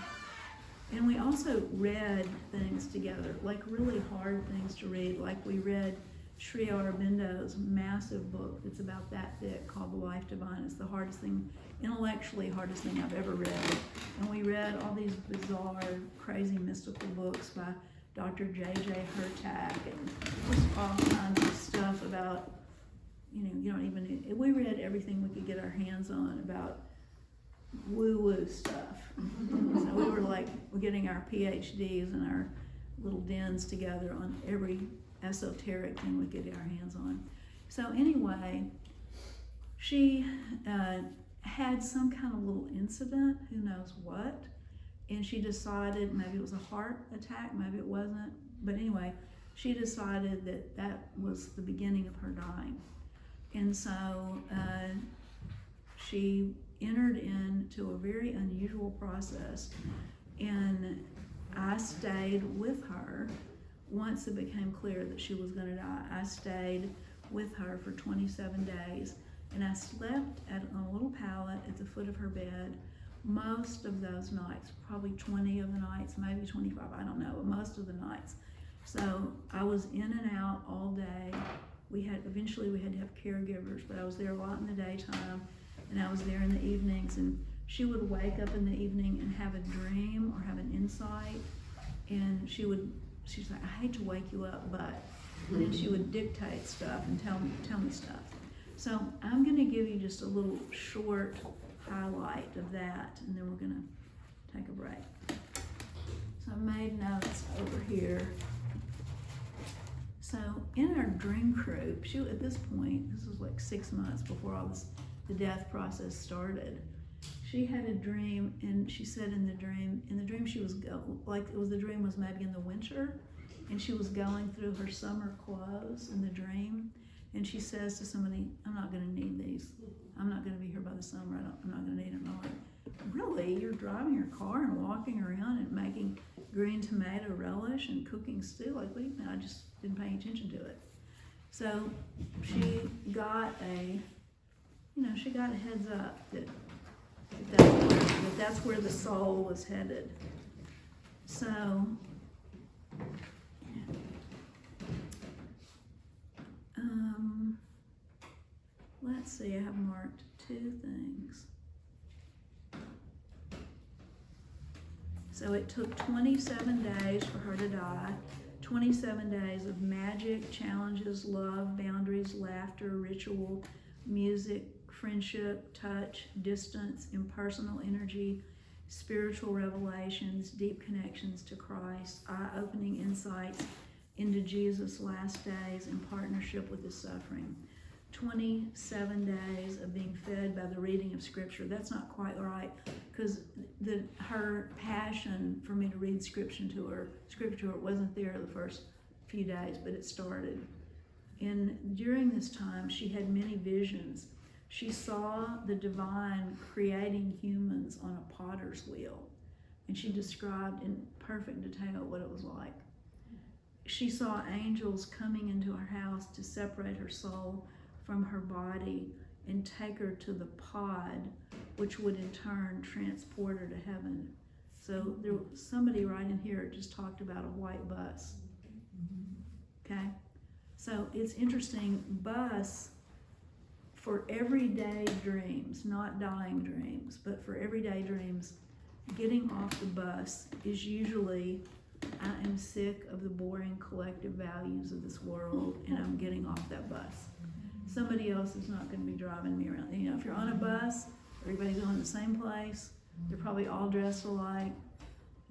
And we also read things together, like really hard things to read. Like we read Sri Aurobindo's massive book that's about that thick called The Life Divine. It's the hardest thing, intellectually hardest thing I've ever read. And we read all these bizarre, crazy, mystical books by Dr. J.J. Hurtak and just all kinds of stuff about you don't even, we read everything we could get our hands on about woo-woo stuff. So we were like, we're getting our PhDs and our little dens together on every esoteric thing we could get our hands on. So anyway, she had some kind of little incident, who knows what, and she decided, maybe it was a heart attack, maybe it wasn't, but anyway, she decided that that was the beginning of her dying. And so she entered into a very unusual process, and I stayed with her once it became clear that she was going to die. I stayed with her for 27 days, and I slept on a little pallet at the foot of her bed most of those nights, probably 20 of the nights, maybe 25, I don't know, but most of the nights. So I was in and out all day. Eventually we had to have caregivers, but I was there a lot in the daytime, and I was there in the evenings, and she would wake up in the evening and have a dream or have an insight, and she's like, I hate to wake you up, but, and then she would dictate stuff and tell me stuff. So I'm gonna give you just a little short highlight of that, and then we're gonna take a break. So I made notes over here. So in our dream group, at this point, this was like 6 months before all this, the death process started. She had a dream, and she said in the dream she was the dream was maybe in the winter, and she was going through her summer clothes in the dream, and she says to somebody, I'm not gonna need these. I'm not gonna be here by the summer. I'm not gonna need them. I'm like, really? You're driving your car and walking around and making green tomato relish and cooking stew? Like, what do you mean? I just didn't pay attention to it. So she got a heads up that that's where the soul was headed. So let's see, I have marked 2 things. So it took 27 days for her to die, 27 days of magic, challenges, love, boundaries, laughter, ritual, music, friendship, touch, distance, impersonal energy, spiritual revelations, deep connections to Christ, eye-opening insights into Jesus' last days in partnership with his suffering. 27 days of being fed by the reading of Scripture. That's not quite right, because her passion for me to read Scripture to her wasn't there the first few days, but it started. And during this time, she had many visions. She saw the divine creating humans on a potter's wheel, and she described in perfect detail what it was like. She saw angels coming into her house to separate her soul from her body and take her to the pod, which would in turn transport her to heaven. So there, somebody right in here just talked about a white bus. Okay? So it's interesting, bus for everyday dreams, not dying dreams, but for everyday dreams, getting off the bus is usually, I am sick of the boring collective values of this world, and I'm getting off that bus. Somebody else is not going to be driving me around. You know, if you're on a bus, everybody's going to the same place. They're probably all dressed alike.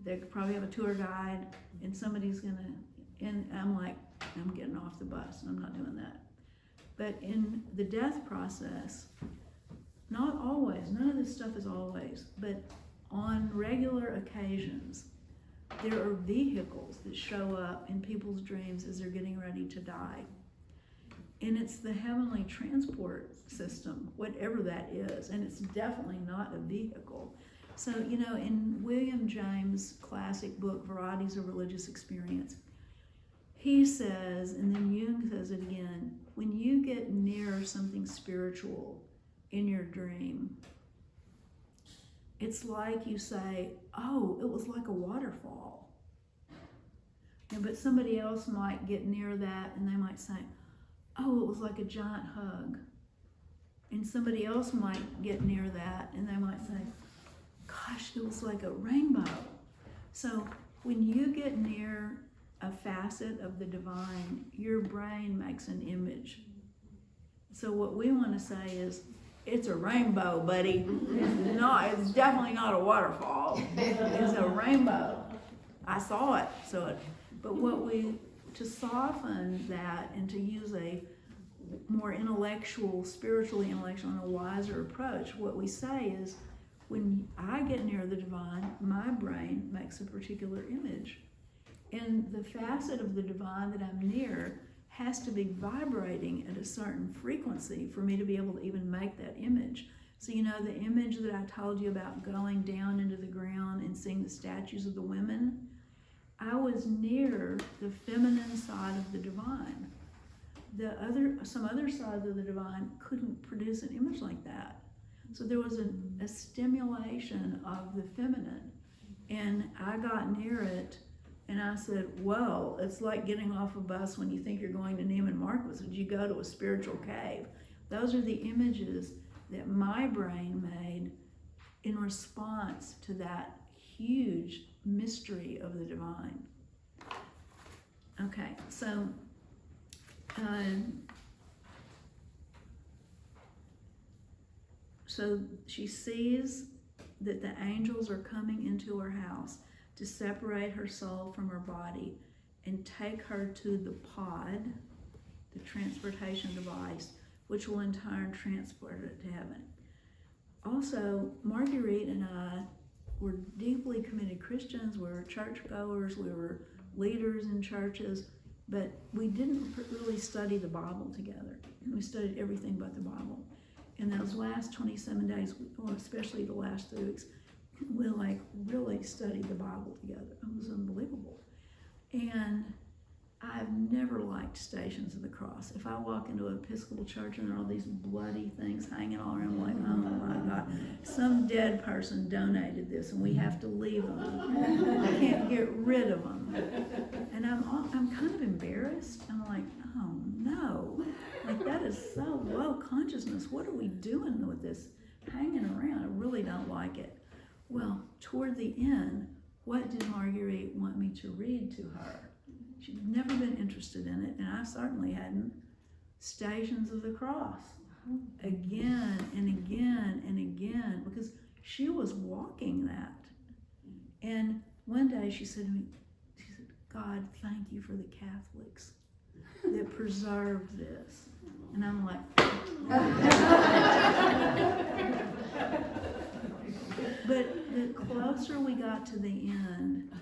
They probably have a tour guide, and somebody's going to, and I'm like, I'm getting off the bus, and I'm not doing that. But in the death process, not always, none of this stuff is always, but on regular occasions, there are vehicles that show up in people's dreams as they're getting ready to die. And it's the heavenly transport system, whatever that is, and it's definitely not a vehicle. So, you know, in William James' classic book, Varieties of Religious Experience, he says, and then Jung says it again, when you get near something spiritual in your dream, it's like you say, oh, it was like a waterfall. But somebody else might get near that and they might say, oh, it was like a giant hug. And somebody else might get near that and they might say, gosh, it was like a rainbow. So when you get near a facet of the divine, your brain makes an image. So what we want to say is, it's a rainbow, buddy. It's definitely not a waterfall. It's a rainbow. I saw it, but to soften that and to use a more intellectual, spiritually intellectual, and a wiser approach, what we say is, when I get near the divine, my brain makes a particular image. And the facet of the divine that I'm near has to be vibrating at a certain frequency for me to be able to even make that image. So the image that I told you about going down into the ground and seeing the statues of the women, I was near the feminine side of the divine. Some other sides of the divine couldn't produce an image like that. So there was a stimulation of the feminine, and I got near it. And I said, well, it's like getting off a bus when you think you're going to Neiman Marcus. Would you go to a spiritual cave? Those are the images that my brain made in response to that huge mystery of the divine. Okay, so she sees that the angels are coming into her house to separate her soul from her body and take her to the pod, the transportation device, which will in turn transport her to heaven. Also, Marguerite and I were deeply committed Christians. We were churchgoers, we were leaders in churches, but we didn't really study the Bible together. We studied everything but the Bible. In those last 27 days, well, especially the last 3 weeks, we really studied the Bible together. It was unbelievable. And I've never liked Stations of the Cross. If I walk into an Episcopal church and there are all these bloody things hanging all around, I'm like, oh my God, some dead person donated this and we have to leave them. I can't get rid of them. And I'm kind of embarrassed. I'm like, oh no, that is so low consciousness. What are we doing with this hanging around? I really don't like it. Well, toward the end, what did Marguerite want me to read to her? She'd never been interested in it, and I certainly hadn't. Stations of the Cross. Again and again and again, because she was walking that. And one day she said to me, God, thank you for the Catholics that preserved this. And I'm like, but the closer we got to the end,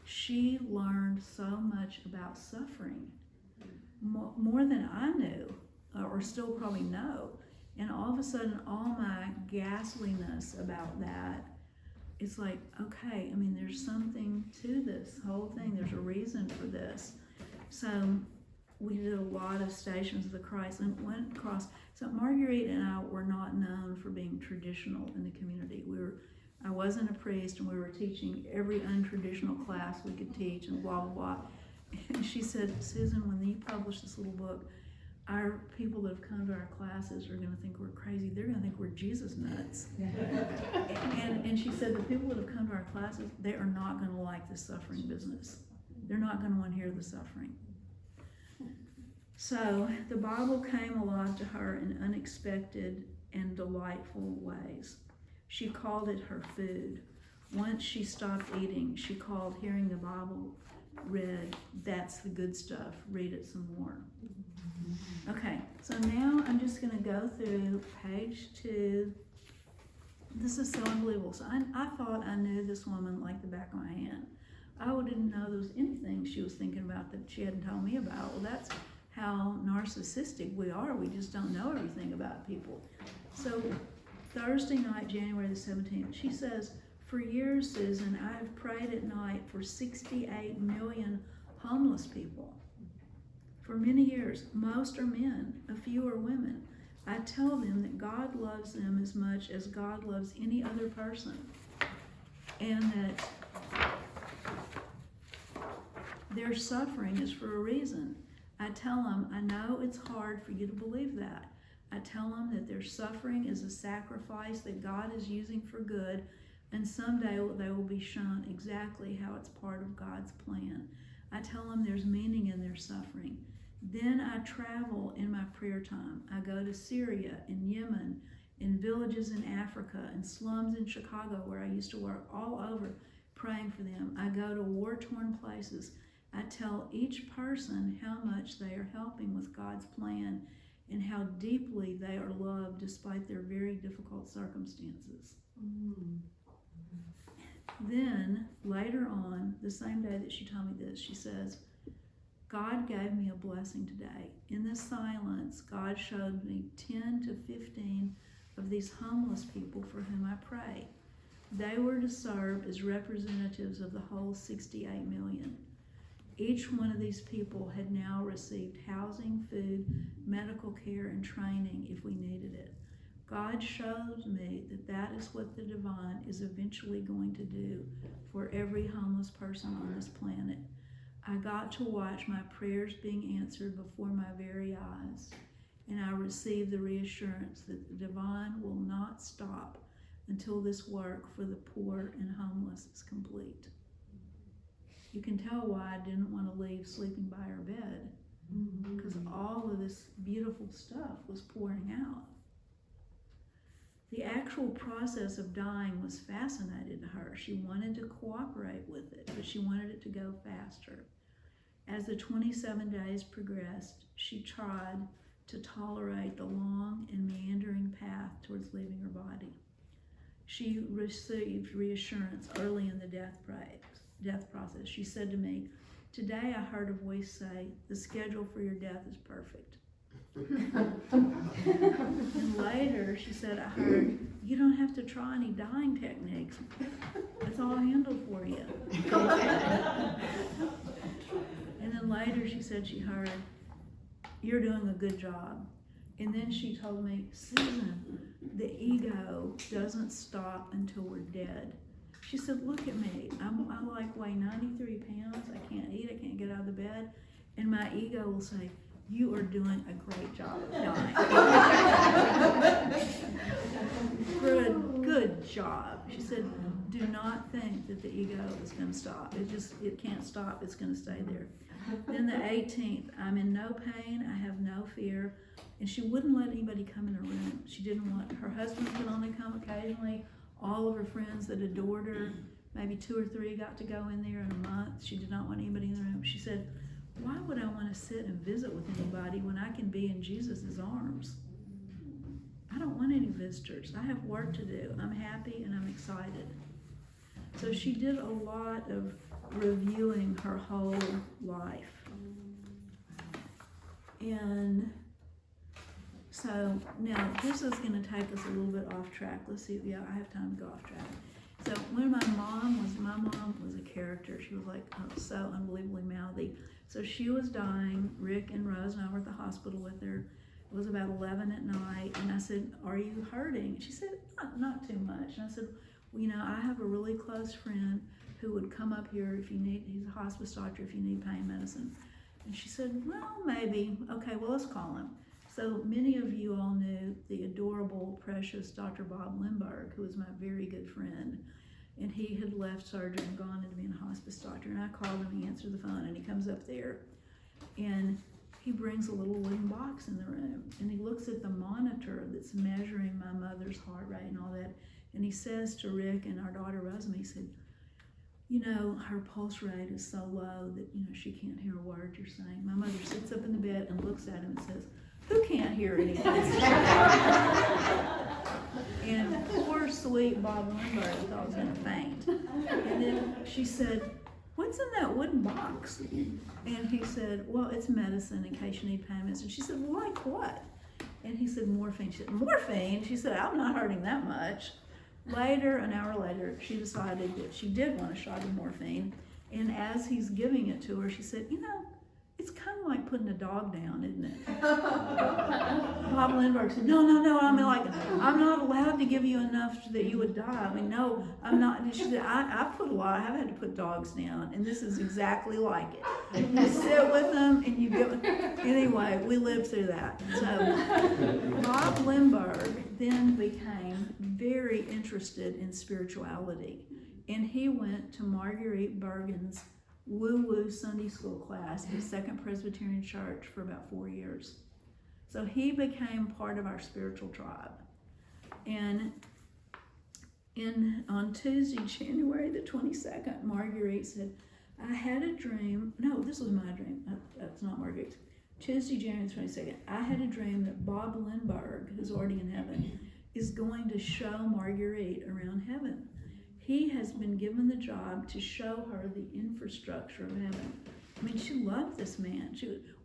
she learned so much about suffering, more than I knew, or still probably know. And all of a sudden, all my ghastliness about that, it's like, okay, there's something to this whole thing. There's a reason for this. So we did a lot of Stations of the Christ and went across. So Marguerite and I were not known for being traditional in the community. I wasn't a priest, and we were teaching every untraditional class we could teach, and blah, blah, blah. And she said, Susan, when you publish this little book, our people that have come to our classes are going to think we're crazy. They're going to think we're Jesus nuts. and she said, the people that have come to our classes, they are not going to like the suffering business. They're not going to want to hear the suffering. So the Bible came alive to her in unexpected and delightful ways. She called it her food. Once she stopped eating, she called hearing the Bible read, that's the good stuff. Read it some more. Okay, so now I'm just going to go through page 2. This is so unbelievable. So I thought I knew this woman like the back of my hand. I didn't know there was anything she was thinking about that she hadn't told me about. Well, that's how narcissistic we are. We just don't know everything about people. So Thursday night, January the 17th, she says, for years, Susan, I have prayed at night for 68 million homeless people. For many years, most are men, a few are women. I tell them that God loves them as much as God loves any other person, and that their suffering is for a reason. I tell them, I know it's hard for you to believe that. I tell them that their suffering is a sacrifice that God is using for good, and someday they will be shown exactly how it's part of God's plan. I tell them there's meaning in their suffering. Then I travel in my prayer time. I go to Syria and Yemen, in villages in Africa, and slums in Chicago where I used to work, all over praying for them. I go to war-torn places. I tell each person how much they are helping with God's plan and how deeply they are loved despite their very difficult circumstances. Then, later on, the same day that she told me this, she says, God gave me a blessing today. In the silence, God showed me 10 to 15 of these homeless people for whom I pray. They were to serve as representatives of the whole 68 million. Each one of these people had now received housing, food, medical care, and training if we needed it. God showed me that that is what the divine is eventually going to do for every homeless person on this planet. I got to watch my prayers being answered before my very eyes, and I received the reassurance that the divine will not stop until this work for the poor and homeless is complete. You can tell why I didn't want to leave sleeping by her bed, because all of this beautiful stuff was pouring out. The actual process of dying was fascinating to her. She wanted to cooperate with it, but she wanted it to go faster. As the 27 days progressed, she tried to tolerate the long and meandering path towards leaving her body. She received reassurance early in the death process. She said to me, "Today I heard a voice say, the schedule for your death is perfect." And later she said, "I heard, you don't have to try any dying techniques. It's all handled for you." And then later she said she heard, "You're doing a good job." And then she told me, "Susan, the ego doesn't stop until we're dead." She said, "Look at me. I like weigh 93 pounds. I can't eat. I can't get out of the bed. And my ego will say, you are doing a great job of dying." Good job. She said, "Do not think that the ego is going to stop. It can't stop. It's going to stay there." Then the 18th, I'm in no pain. I have no fear. And she wouldn't let anybody come in her room. She didn't want, her husband could only come occasionally. All of her friends that adored her, maybe 2 or 3 got to go in there in a month. She did not want anybody in the room. She said, "Why would I want to sit and visit with anybody when I can be in Jesus' arms? I don't want any visitors. I have work to do. I'm happy and I'm excited." So she did a lot of reviewing her whole life. And so now this is going to take us a little bit off track. Let's see. Yeah, I have time to go off track. So when my mom was a character. She was like so unbelievably mouthy. So she was dying. Rick and Rose and I were at the hospital with her. It was about 11 at night, and I said, "Are you hurting?" She said, not too much. And I said, "Well, you know, I have a really close friend who would come up here if you need, he's a hospice doctor, if you need pain medicine." And she said, "Well, maybe. Okay, well, let's call him." So many of you all knew the adorable, precious Dr. Bob Lindbergh, who was my very good friend. And he had left surgery and gone into being a hospice doctor. And I called him, he answered the phone, and he comes up there. And he brings a little wooden box in the room. And he looks at the monitor that's measuring my mother's heart rate and all that. And he says to Rick and our daughter Rosamond, he said, "You know, her pulse rate is so low that, you know, she can't hear a word you're saying." My mother sits up in the bed and looks at him and says, "Who can't hear anything?" And poor sweet Bob Lindbergh thought I was going to faint. And then she said, "What's in that wooden box?" And he said, "Well, it's medicine in case you need pain medicine." She said, "Well, like what?" And he said, "Morphine." She said, "Morphine?" She said, "I'm not hurting that much." Later, an hour later, she decided that she did want a shot of morphine. And as he's giving it to her, she said, "You know, it's kind of like putting a dog down, isn't it?" Bob Lindbergh said, No. I mean, like, "I'm not allowed to give you enough that you would die." I mean, "No, I'm not." And she said, I've had to put dogs down, and this is exactly like it. You sit with them, and you give them. Anyway, we lived through that. So Bob Lindbergh then became very interested in spirituality, and he went to Marguerite Bergen's woo-woo Sunday school class at Second Presbyterian Church for about 4 years. So he became part of our spiritual tribe. And on Tuesday, January the 22nd, Marguerite said, I had a dream. No, this was my dream. That's not Marguerite's. Tuesday, January 22nd, I had a dream that Bob Lindbergh, who's already in heaven, is going to show Marguerite around heaven. He has been given the job to show her the infrastructure of heaven. I mean, she loved this man.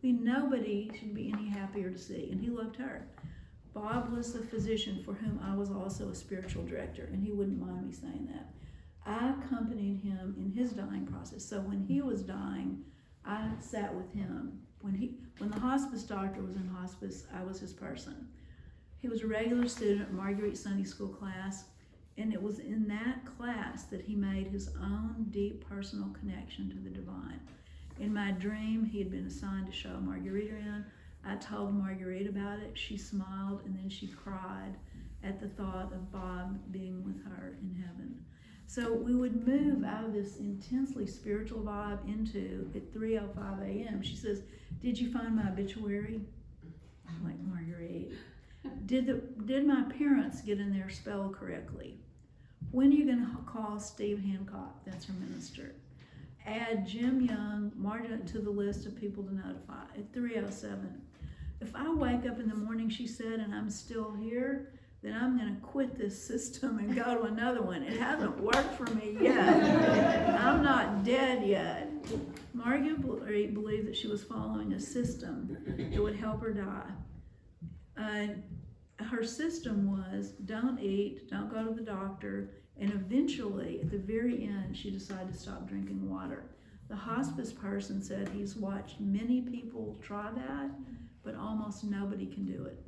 Nobody should be any happier to see, and he loved her. Bob was the physician for whom I was also a spiritual director, and he wouldn't mind me saying that. I accompanied him in his dying process. So when he was dying, I sat with him. When the hospice doctor was in hospice, I was his person. He was a regular student at Marguerite's Sunday school class, and it was in that class that he made his own deep personal connection to the divine. In my dream, he had been assigned to show Marguerite around. I told Marguerite about it. She smiled, and then she cried at the thought of Bob being with her in heaven. So we would move out of this intensely spiritual vibe into, at 3:05 a.m., she says, did you find my obituary? I'm like, Marguerite, did my parents get in their spell correctly? When are you going to call Steve Hancock? That's her minister. Add Jim Young, Margaret to the list of people to notify at 3:07. If I wake up in the morning, she said, and I'm still here, then I'm going to quit this system and go to another one. It hasn't worked for me yet. I'm not dead yet. Margaret believed that she was following a system that would help her die. Her system was don't eat, don't go to the doctor, and eventually, at the very end, she decided to stop drinking water. The hospice person said he's watched many people try that, but almost nobody can do it.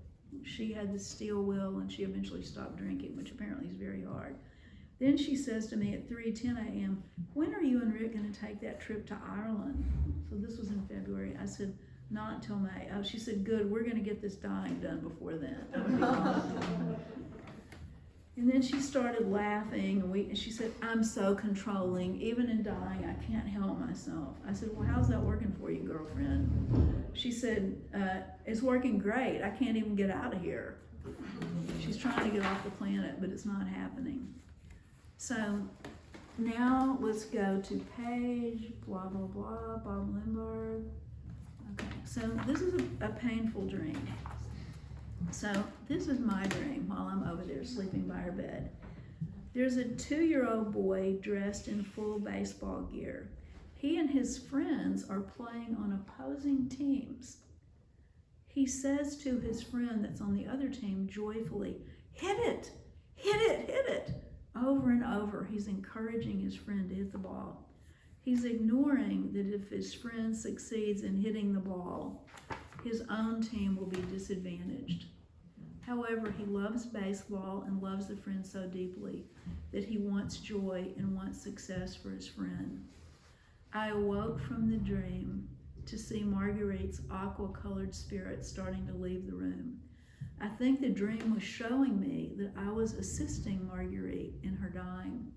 She had the steel will, and she eventually stopped drinking, which apparently is very hard. Then she says to me at 3:10 a.m., when are you and Rick going to take that trip to Ireland? So this was in February. I said, not until May. Oh, she said, good, we're going to get this dying done before then. And then she started laughing, and she said, I'm so controlling. Even in dying, I can't help myself. I said, well, how's that working for you, girlfriend? She said, it's working great. I can't even get out of here. She's trying to get off the planet, but it's not happening. So now let's go to page, blah, blah, blah, Bob Lindbergh. Okay, so this is a painful dream. So this is my dream while I'm over there sleeping by her bed. There's a 2-year-old boy dressed in full baseball gear. He and his friends are playing on opposing teams. He says to his friend that's on the other team joyfully, hit it, hit it, hit it. Over and over, he's encouraging his friend to hit the ball. He's ignoring that if his friend succeeds in hitting the ball, his own team will be disadvantaged. However, he loves baseball and loves the friend so deeply that he wants joy and wants success for his friend. I awoke from the dream to see Marguerite's aqua-colored spirit starting to leave the room. I think the dream was showing me that I was assisting Marguerite in her dying,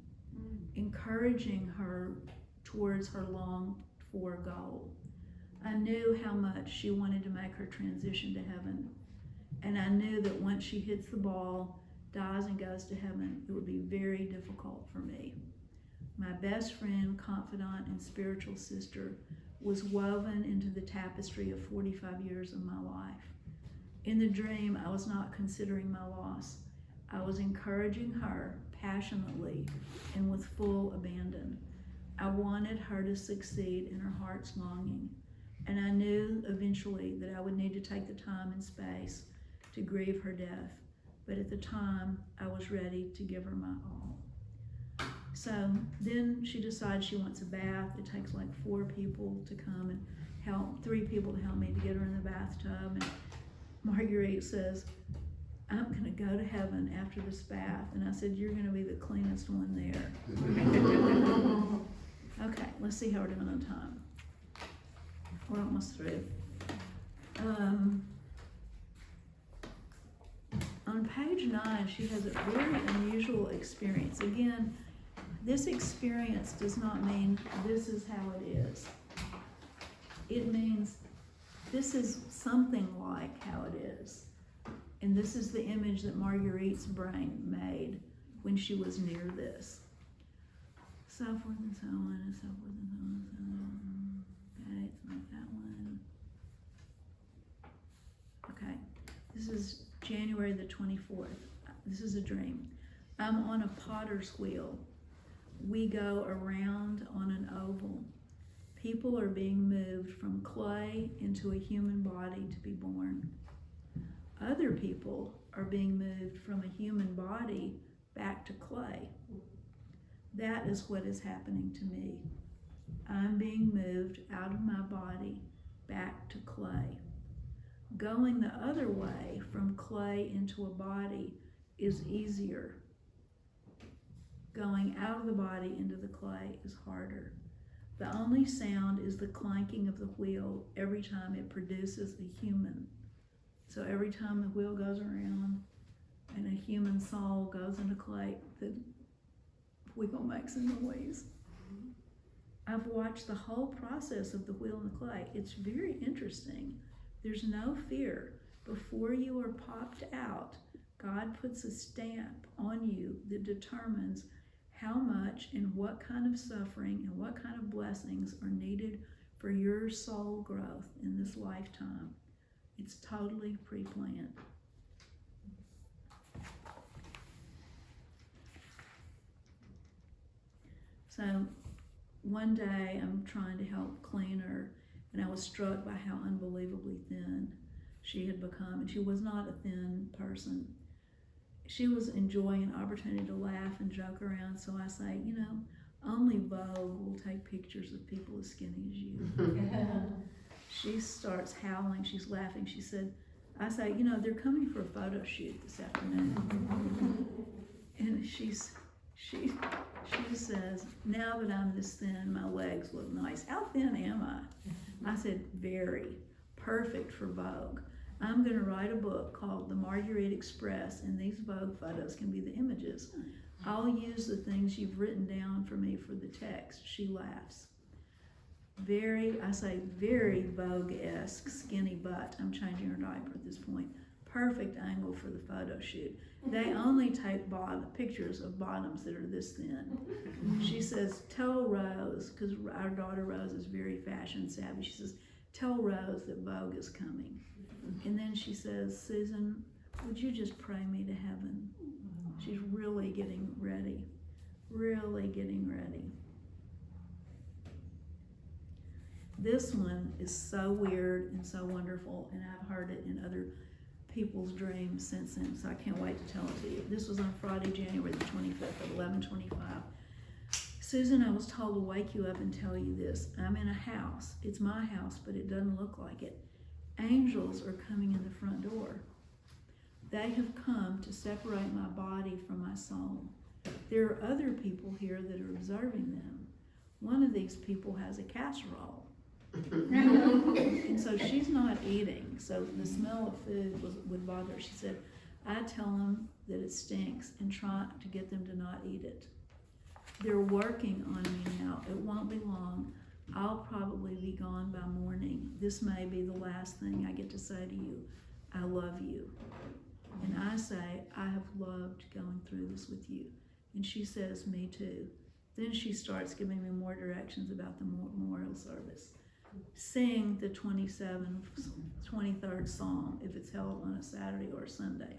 encouraging her towards her longed-for goal. I knew how much she wanted to make her transition to heaven, and I knew that once she hits the ball, dies and goes to heaven, it would be very difficult for me. My best friend, confidant, and spiritual sister was woven into the tapestry of 45 years of my life. In the dream, I was not considering my loss. I was encouraging her passionately and with full abandon. I wanted her to succeed in her heart's longing, and I knew eventually that I would need to take the time and space to grieve her death, but at the time, I was ready to give her my all. So then she decides she wants a bath. It takes like 4 people to come and help, 3 people to help me to get her in the bathtub, and Marguerite says, I'm going to go to heaven after this bath. And I said, you're going to be the cleanest one there. Okay, let's see how we're doing on time. We're almost through. On page 9, she has a very unusual experience. Again, this experience does not mean this is how it is. It means this is something like how it is. And this is the image that Marguerite's brain made when she was near this. So forth and so on, and so forth and so on and so on. Okay, it's not that one. Okay, this is January the 24th. This is a dream. I'm on a potter's wheel. We go around on an oval. People are being moved from clay into a human body to be born. Other people are being moved from a human body back to clay. That is what is happening to me. I'm being moved out of my body back to clay. Going the other way from clay into a body is easier. Going out of the body into the clay is harder. The only sound is the clanking of the wheel every time it produces a human. So every time the wheel goes around and a human soul goes into clay, the wheel makes a noise. I've watched the whole process of the wheel and the clay. It's very interesting. There's no fear. Before you are popped out, God puts a stamp on you that determines how much and what kind of suffering and what kind of blessings are needed for your soul growth in this lifetime. It's totally pre-planned. So one day I'm trying to help clean her, and I was struck by how unbelievably thin she had become. And she was not a thin person. She was enjoying an opportunity to laugh and joke around. So I say, you know, only Vogue will take pictures of people as skinny as you. She starts howling. She's laughing. She said, I say, you know, they're coming for a photo shoot this afternoon. And she says, now that I'm this thin, my legs look nice. How thin am I? I said, very. Perfect for Vogue. I'm going to write a book called The Marguerite Express, and these Vogue photos can be the images. I'll use the things you've written down for me for the text. She laughs. Very Vogue-esque skinny butt. I'm changing her diaper at this point. Perfect angle for the photo shoot. They only take pictures of bottoms that are this thin. She says, tell Rose, because our daughter Rose is very fashion savvy. She says, tell Rose that Vogue is coming. And then she says, Susan, would you just pray me to heaven? She's really getting ready. Really getting ready. This one is so weird and so wonderful, and I've heard it in other people's dreams since then, so I can't wait to tell it to you. This was on Friday, January the 25th at 11:25. Susan, I was told to wake you up and tell you this. I'm in a house. It's my house, but it doesn't look like it. Angels are coming in the front door. They have come to separate my body from my soul. There are other people here that are observing them. One of these people has a casserole. And so she's not eating, so the smell of food would bother her. She said, I tell them that it stinks and try to get them to not eat it. They're working on me now. It won't be long. I'll probably be gone by morning. This may be the last thing I get to say to you. I love you. And I say, I have loved going through this with you. And she says, me too. Then she starts giving me more directions about the memorial service. Sing the 23rd Psalm if it's held on a Saturday or a Sunday.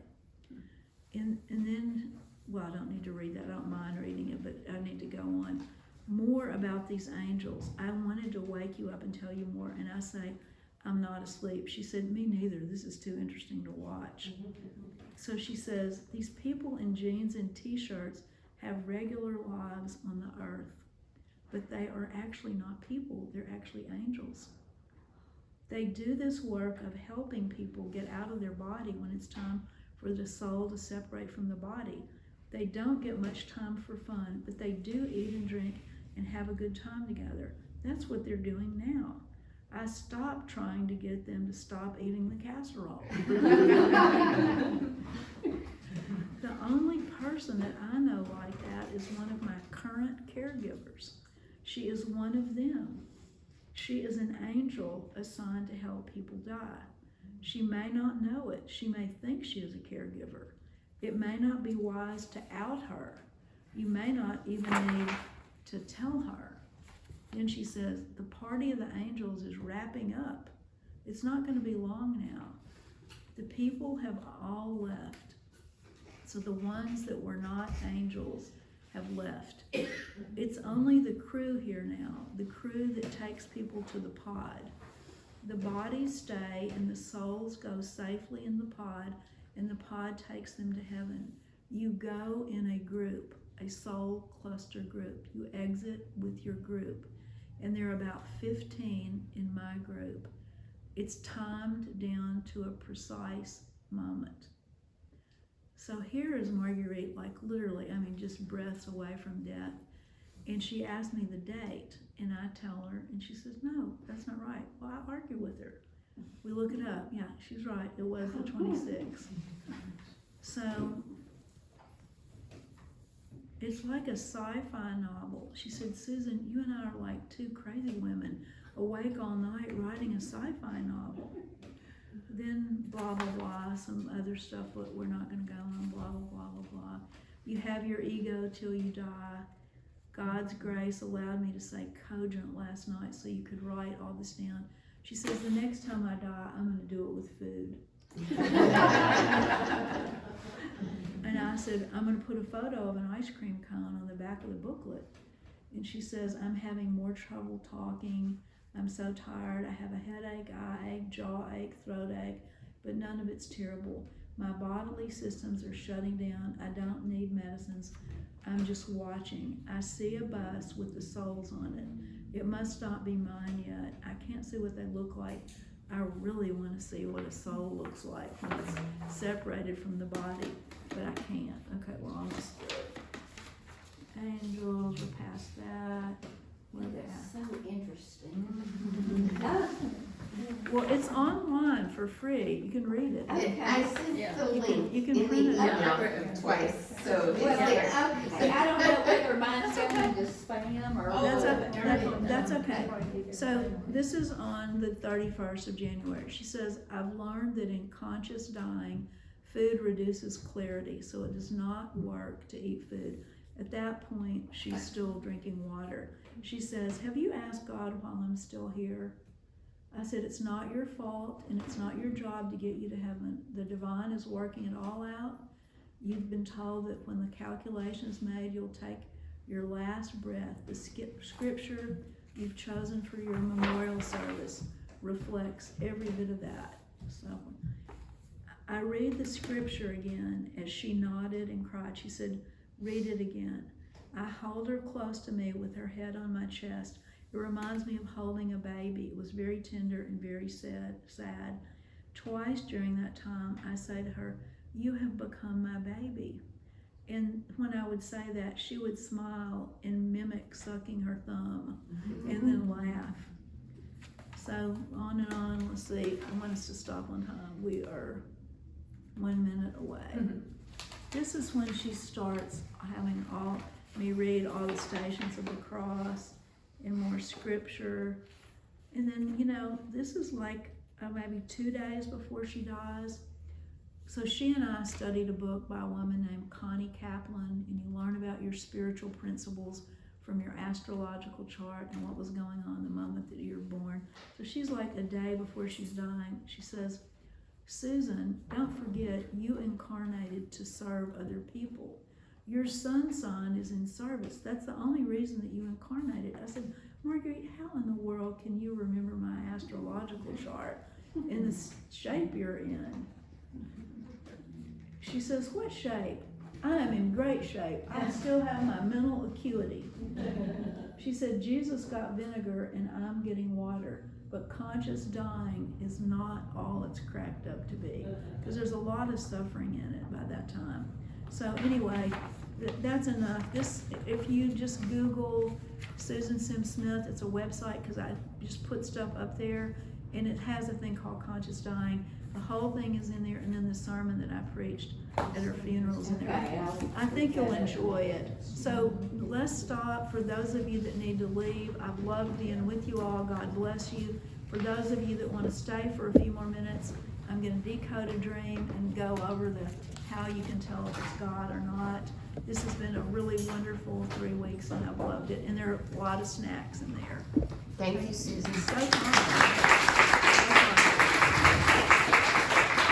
And then, well, I don't need to read that. I don't mind reading it, but I need to go on. More about these angels. I wanted to wake you up and tell you more, and I say, I'm not asleep. She said, me neither. This is too interesting to watch. So she says, these people in jeans and t-shirts have regular lives on the earth, but they are actually not people. They're actually angels. They do this work of helping people get out of their body when it's time for the soul to separate from the body. They don't get much time for fun, but they do eat and drink and have a good time together. That's what they're doing now. I stopped trying to get them to stop eating the casserole. The only person person that I know like that is one of my current caregivers. She is one of them. She is an angel assigned to help people die. She may not know it. She may think she is a caregiver. It may not be wise to out her. You may not even need to tell her. Then she says, the party of the angels is wrapping up. It's not going to be long now. The people have all left. So the ones that were not angels have left. It's only the crew here now, the crew that takes people to the pod. The bodies stay and the souls go safely in the pod, and the pod takes them to heaven. You go in a group, a soul cluster group. You exit with your group. And there are about 15 in my group. It's timed down to a precise moment. So here is Marguerite, like literally, I mean, just breaths away from death. And she asked me the date, and I tell her, and she says, no, that's not right. Well, I argue with her. We look it up. Yeah, she's right. It was the 26th. So it's like a sci-fi novel. She said, Susan, you and I are like two crazy women awake all night writing a sci-fi novel. Then blah, blah, blah, some other stuff that we're not going to go on, blah, blah, blah, blah, blah. You have your ego till you die. God's grace allowed me to say cogent last night so you could write all this down. She says, the next time I die, I'm going to do it with food. And I said, I'm going to put a photo of an ice cream cone on the back of the booklet. And she says, I'm having more trouble talking. I'm so tired. I have a headache, eye ache, jaw ache, throat ache, but none of it's terrible. My bodily systems are shutting down. I don't need medicines. I'm just watching. I see a bus with the souls on it. It must not be mine yet. I can't see what they look like. I really want to see what a soul looks like when it's separated from the body, but I can't. Okay, well, I'll just do it. Angels, we're past that. Where are they at? So interesting. Well, it's online for free. You can read it. I sent Yeah. the link You can in print the it email twice, so it's Well, there. okay, I don't know whether mine's going to spam or. That's okay. So this is on the 31st of January. She says, I've learned that in conscious dying, food reduces clarity, so it does not work to eat food. At that point, she's still drinking water. She says, have you asked God while I'm still here? I said, it's not your fault and it's not your job to get you to heaven. The divine is working it all out. You've been told that when the calculation is made, you'll take your last breath. The scripture you've chosen for your memorial service reflects every bit of that. So I read the scripture again as she nodded and cried. She said, read it again. I hold her close to me with her head on my chest. It reminds me of holding a baby. It was very tender and very sad. Twice during that time, I say to her, you have become my baby. And when I would say that, she would smile and mimic sucking her thumb and then laugh. So on and on. Let's see. I want us to stop on time. We are 1 minute away. This is when she starts having me read all the stations of the cross and more scripture. And then, this is like maybe 2 days before she dies. So she and I studied a book by a woman named Connie Kaplan, and you learn about your spiritual principles from your astrological chart and what was going on the moment that you're born. So she's like a day before she's dying. She says, Susan, don't forget you incarnated to serve other people. Your sun sign is in service. That's the only reason that you incarnated. I said, Marguerite, how in the world can you remember my astrological chart in the shape you're in? She says, what shape? I am in great shape. I still have my mental acuity. She said, Jesus got vinegar and I'm getting water. But conscious dying is not all it's cracked up to be, because there's a lot of suffering in it by that time. So anyway, that's enough. If you just Google Susan Sims Smith, it's a website, because I just put stuff up there, and it has a thing called Conscious Dying. The whole thing is in there, and then the sermon that I preached at her funerals and everything. I think you'll enjoy it. So let's stop. For those of you that need to leave, I've loved being with you all. God bless you. For those of you that want to stay for a few more minutes, I'm going to decode a dream and go over how you can tell if it's God or not. This has been a really wonderful 3 weeks, and I've loved it. And there are a lot of snacks in there. Thank you, Susan. So fun.